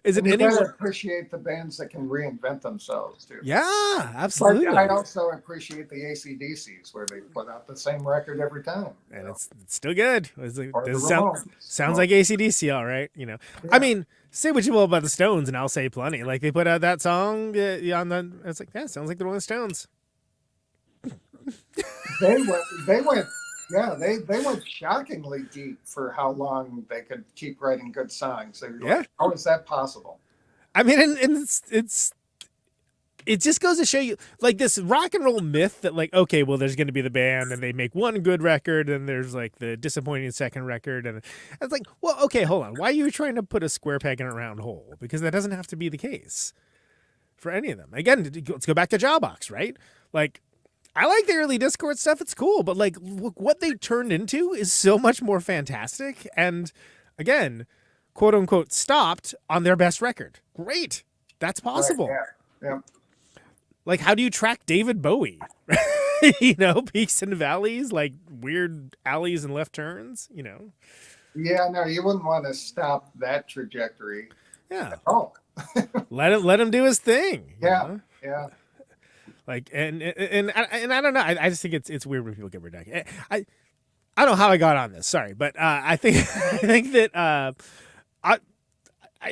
is it any? I appreciate the bands that can reinvent themselves too. Yeah, absolutely. But I also appreciate the AC/DCs where they put out the same record every time. And it's still good. It's like, Or the sounds like AC/DC, all right. Yeah. I mean, say what you will about the Stones, and I'll say plenty. Like, they put out that song on the. It's like, yeah, sounds like the Rolling Stones. They went. Yeah, they went shockingly deep for how long they could keep writing good songs. They were like, how is that possible? I mean, and it just goes to show you, like, this rock and roll myth that, like, okay, well, there's going to be the band, and they make one good record, and there's, like, the disappointing second record, and it's like, well, okay, hold on. Why are you trying to put a square peg in a round hole? Because that doesn't have to be the case for any of them. Again, let's go back to Jawbox, right? Like, I like the early Discord stuff. It's cool. But, like, look, what they turned into is so much more fantastic. And, again, quote unquote, stopped on their best record. Great. That's possible. Right, yeah. Like, how do you track David Bowie? you know, peaks and valleys, like weird alleys and left turns, you know. Yeah, no, you wouldn't want to stop that trajectory. Yeah. Oh, let him do his thing. you yeah, know? yeah. Like and I don't know. I just think it's weird when people get ridiculous. I don't know how I got on this. Sorry, but I think I think that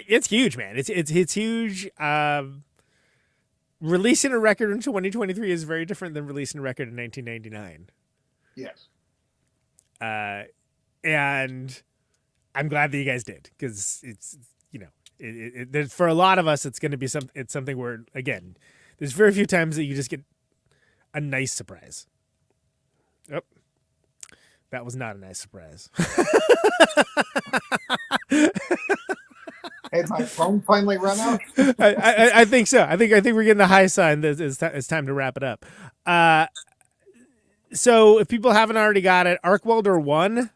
it's huge, man. It's huge. Releasing a record in 2023 is very different than releasing a record in 1999. Yes. And I'm glad that you guys did, because it's, you know, for a lot of us, it's going to be something where, again, there's very few times that you just get a nice surprise. Oh, that was not a nice surprise. Had my phone finally run out? I think so. I think we're getting the high sign that it's time to wrap it up. So if people haven't already got it, Arcwelder 1,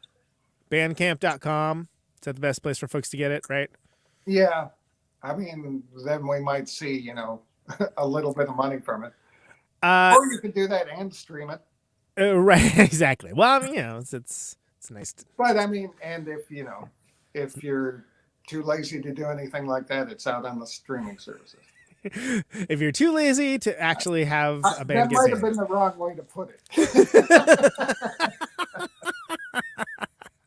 bandcamp.com. Is that the best place for folks to get it, right? Yeah. I mean, then we might see, you know, a little bit of money from it. Or you could do that and stream it. Right, exactly. Well, I mean, you know, it's nice. But I mean, and if you're too lazy to do anything like that, it's out on the streaming services. If you're too lazy to actually have a band, that might have been the wrong way to put it.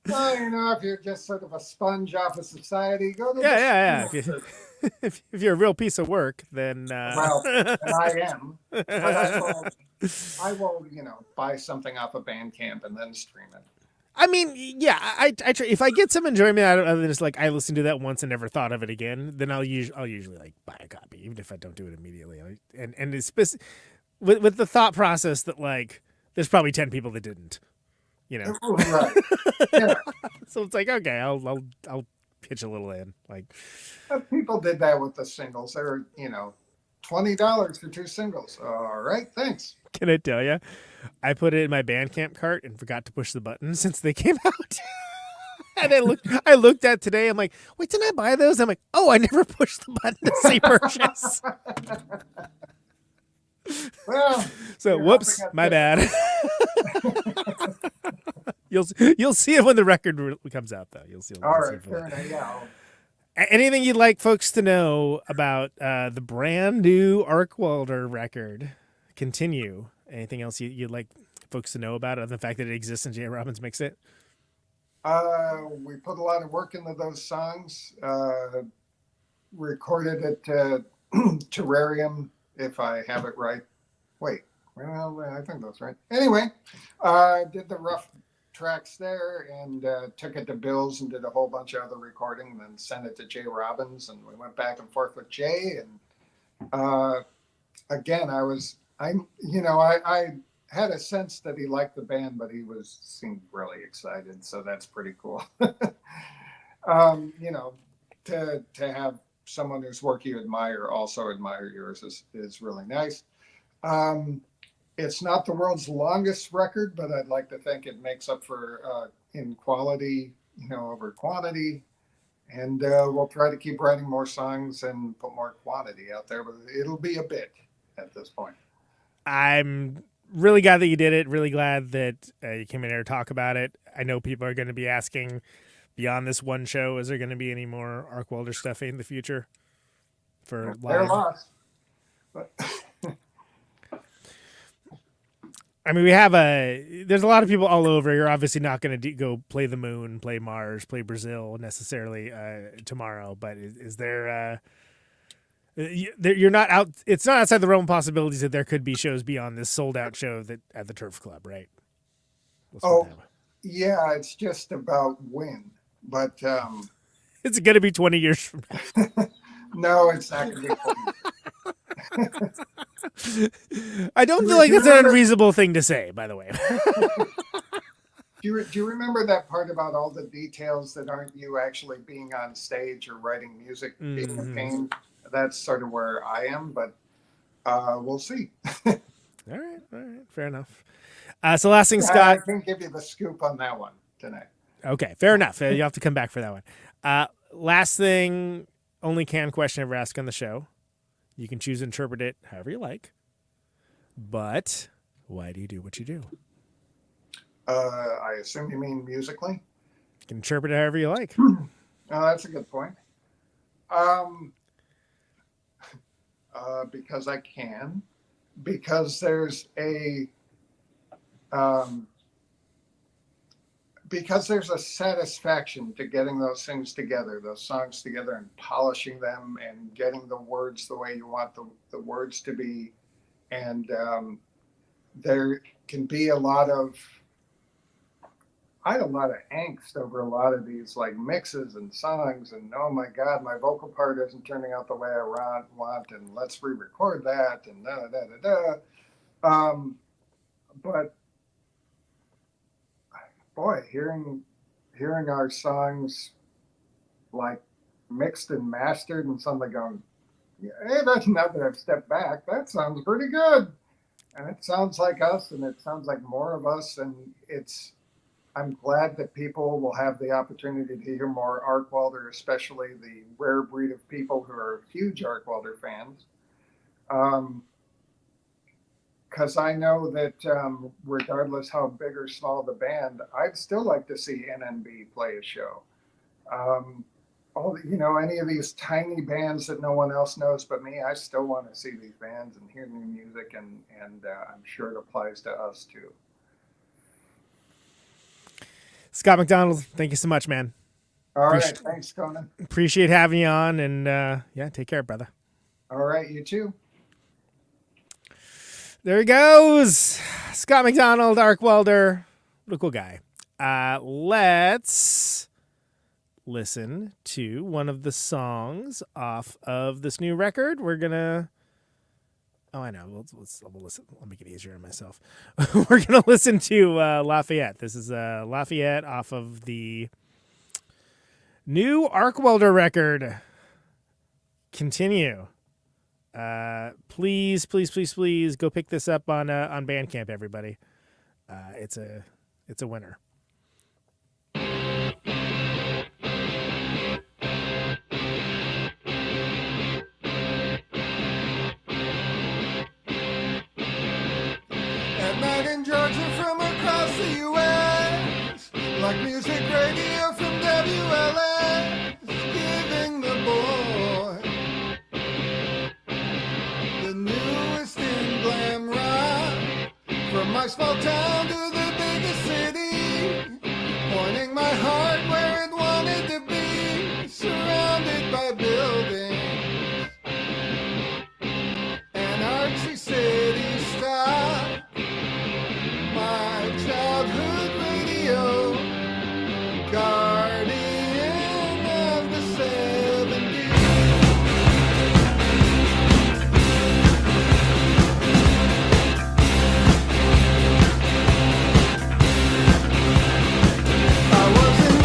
Well, you know, if you're just sort of a sponge off of society, go to yeah. If you're a real piece of work, then well, and I am. But I will, you know, buy something off of Bandcamp and then stream it. I mean, yeah, I try, if I get some enjoyment out of it, other than just like I listened to that once and never thought of it again, then I'll usually like buy a copy, even if I don't do it immediately. And it's with the thought process that like there's probably 10 people that didn't, you know. Right. Yeah. So it's like, okay, I'll pitch a little in. Like people did that with the singles. They were, you know, $20 for 2 singles. All right, thanks. Can I tell you? I put it in my Bandcamp cart and forgot to push the button since they came out. And I looked at today. I'm like, wait, didn't I buy those? I'm like, oh, I never pushed the button to say purchase. Well, so whoops, my bad. You'll see it when the record comes out, though. You'll see. All right, fair enough. Yeah. Anything you'd like folks to know about the brand new Arcwelder record? Continue. Anything else you'd like folks to know about it, other than the fact that it exists and Jay Robbins mixed it? We put a lot of work into those songs. Recorded at Terrarium, if I have it right. Wait, well, I think that's right. Anyway, did the rough tracks there and took it to Bill's and did a whole bunch of other recording, and then sent it to Jay Robbins, and we went back and forth with Jay. And again, I had a sense that he liked the band, but he seemed really excited, so that's pretty cool. You know, to have someone whose work you admire also admire yours is really nice. It's not the world's longest record, but I'd like to think it makes up for in quality, you know, over quantity. And we'll try to keep writing more songs and put more quantity out there, but it'll be a bit at this point. I'm really glad that you did it. Really glad that you came in here to talk about it. I know people are going to be asking, beyond this one show, is there going to be any more Arcwelder stuff in the future for live? They're lost. But I mean, there's a lot of people all over. You're obviously not going to go play the moon, play Mars, play Brazil necessarily tomorrow, but is there... you're not out. It's not outside the realm of possibilities that there could be shows beyond this sold out show at the Turf Club, right? Yeah, it's just about when, but it's going to be 20 years from now. No, it's not going to be 20 years. I don't feel like that's an unreasonable thing to say, by the way. Do you remember that part about all the details that aren't you actually being on stage or writing music being a pain? That's sort of where I am, but we'll see. All right. Fair enough. So last thing, Scott. I can give you the scoop on that one tonight. Okay, fair enough. You'll have to come back for that one. Last thing, only canned question ever asked on the show. You can choose to interpret it however you like. But Why do you do what you do? I assume you mean musically? You can interpret it however you like. Oh, that's a good point. Because I can. Because there's a satisfaction to getting those things together, those songs together, and polishing them and getting the words the way you want the words to be. And there can be a lot of angst over a lot of these like mixes and songs, and oh my God, my vocal part isn't turning out the way I want, and let's re-record that, and but boy, hearing our songs like mixed and mastered, and somebody going, hey, that's now that I've stepped back, that sounds pretty good, and it sounds like us, and it sounds like more of us, and I'm glad that people will have the opportunity to hear more Arcwelder, especially the rare breed of people who are huge Arcwelder fans. Because I know that regardless how big or small the band, I'd still like to see NNB play a show. Any of these tiny bands that no one else knows but me, I still want to see these bands and hear new music, and I'm sure it applies to us too. Scott Macdonald, thank you so much, man. All right. Thanks, Conan. Appreciate having you on, and take care, brother. All right. You too. There he goes. Scott Macdonald, Arcwelder. What a cool guy. Let's listen to one of the songs off of this new record. We're going to... Oh, I know. We'll listen. I'll make it easier on myself. We're going to listen to Lafayette. This is Lafayette off of the new Arcwelder record. Continue. Please go pick this up on Bandcamp, everybody. It's a winner. From across the U.S., like music radio from WLS, giving the boy the newest in glam rock. From my small town to the biggest city, pointing my heart where it wanted to be, surrounded by buildings and artsy city style. My childhood radio, guardian of the 70s. I was in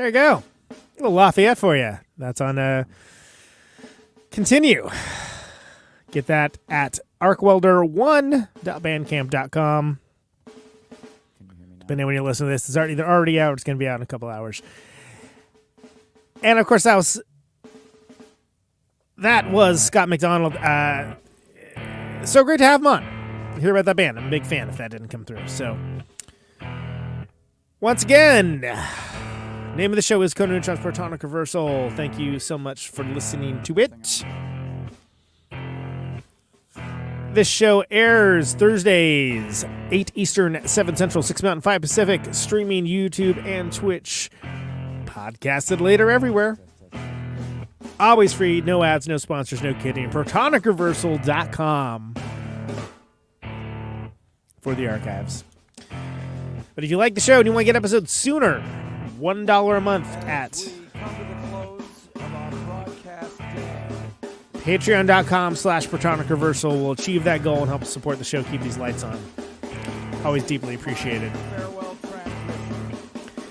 There you go. A little Lafayette for you. That's on Continue. Get that at arcwelder1.bandcamp.com. Depending on when you listen to this, it's either already out or it's going to be out in a couple hours. And, of course, that was Scott Macdonald. So great to have him on. Hear about that band. I'm a big fan if that didn't come through. So, once again, name of the show is Conan Neutron's Protonic Reversal. Thank you so much for listening to it. This show airs Thursdays, 8 Eastern, 7 Central, 6 Mountain, 5 Pacific, streaming YouTube and Twitch. Podcasted later everywhere. Always free, no ads, no sponsors, no kidding. ProtonicReversal.com for the archives. But if you like the show and you want to get episodes sooner, $1 a month at Patreon.com/ProtonicReversal will achieve that goal and help support the show, keep these lights on. Always deeply appreciated.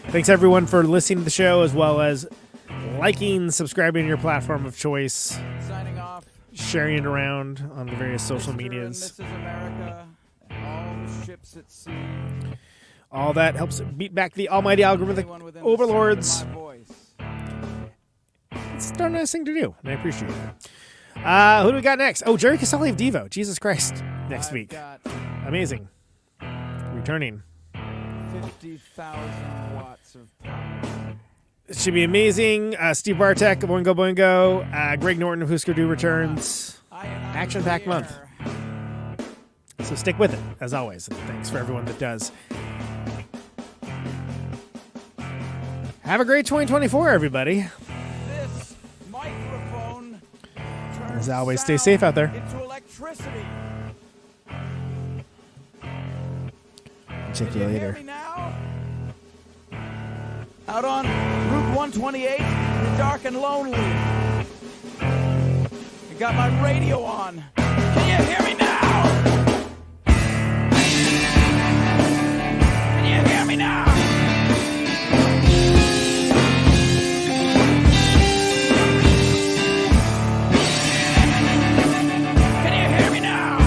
Thanks everyone for listening to the show, as well as liking, subscribing to your platform of choice, signing off, sharing it around on the various social medias. Mrs. America, and all the ships at sea. All that helps beat back the almighty algorithmic overlords. It's a darn nice thing to do, and I appreciate it. Who do we got next? Oh, Jerry Casale of Devo. Jesus Christ. Next week. Amazing. Returning. 50,000 watts of power. It should be amazing. Steve Bartek of Boingo Boingo. Greg Norton of Husker Du returns. Action-packed month. So stick with it, as always. And thanks for everyone that does. Have a great 2024, everybody. This microphone As always, stay safe out there. into electricity. Check you later. Hear me now? Out on Route 128, you're dark and lonely. I got my radio on. Can you hear me now? Can you hear me now? Can you hear me now?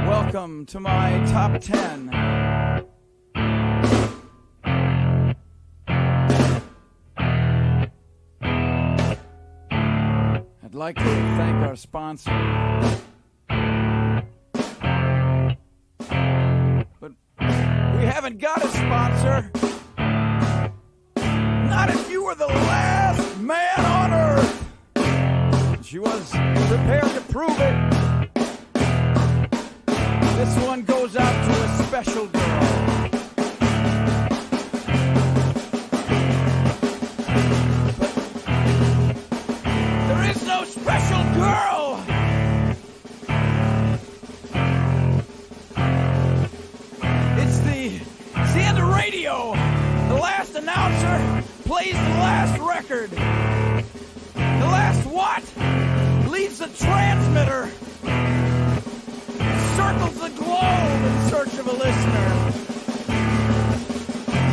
Welcome to my top 10. I'd like to thank our sponsor. But we haven't got a sponsor. Not if you were the last man on Earth. She was prepared to prove it. This one goes out to a special girl. But there is no special girl. It's the end of radio. The last announcer plays the last record. The last what? Leaves the transmitter. Circles the globe in search of a listener.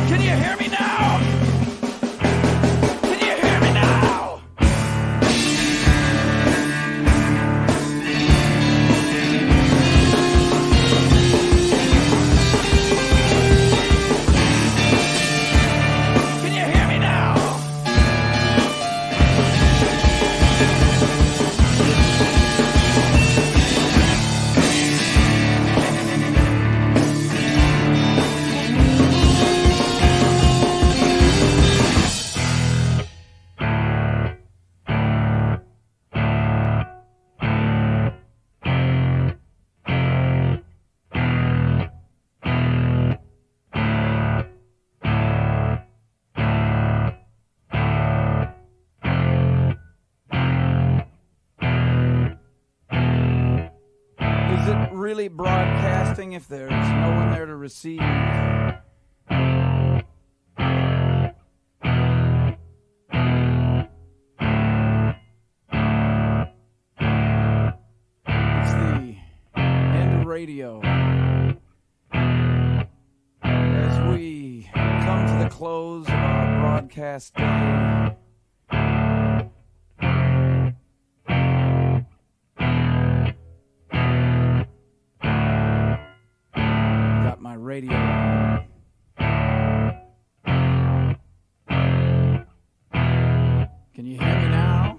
Can you hear me now? really broadcasting if there's no one there to receive? It's the end of radio. As we come to the close of our broadcast day, got my radio on. Can you hear me now?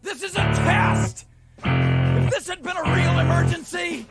This is a test! If this had been a real emergency,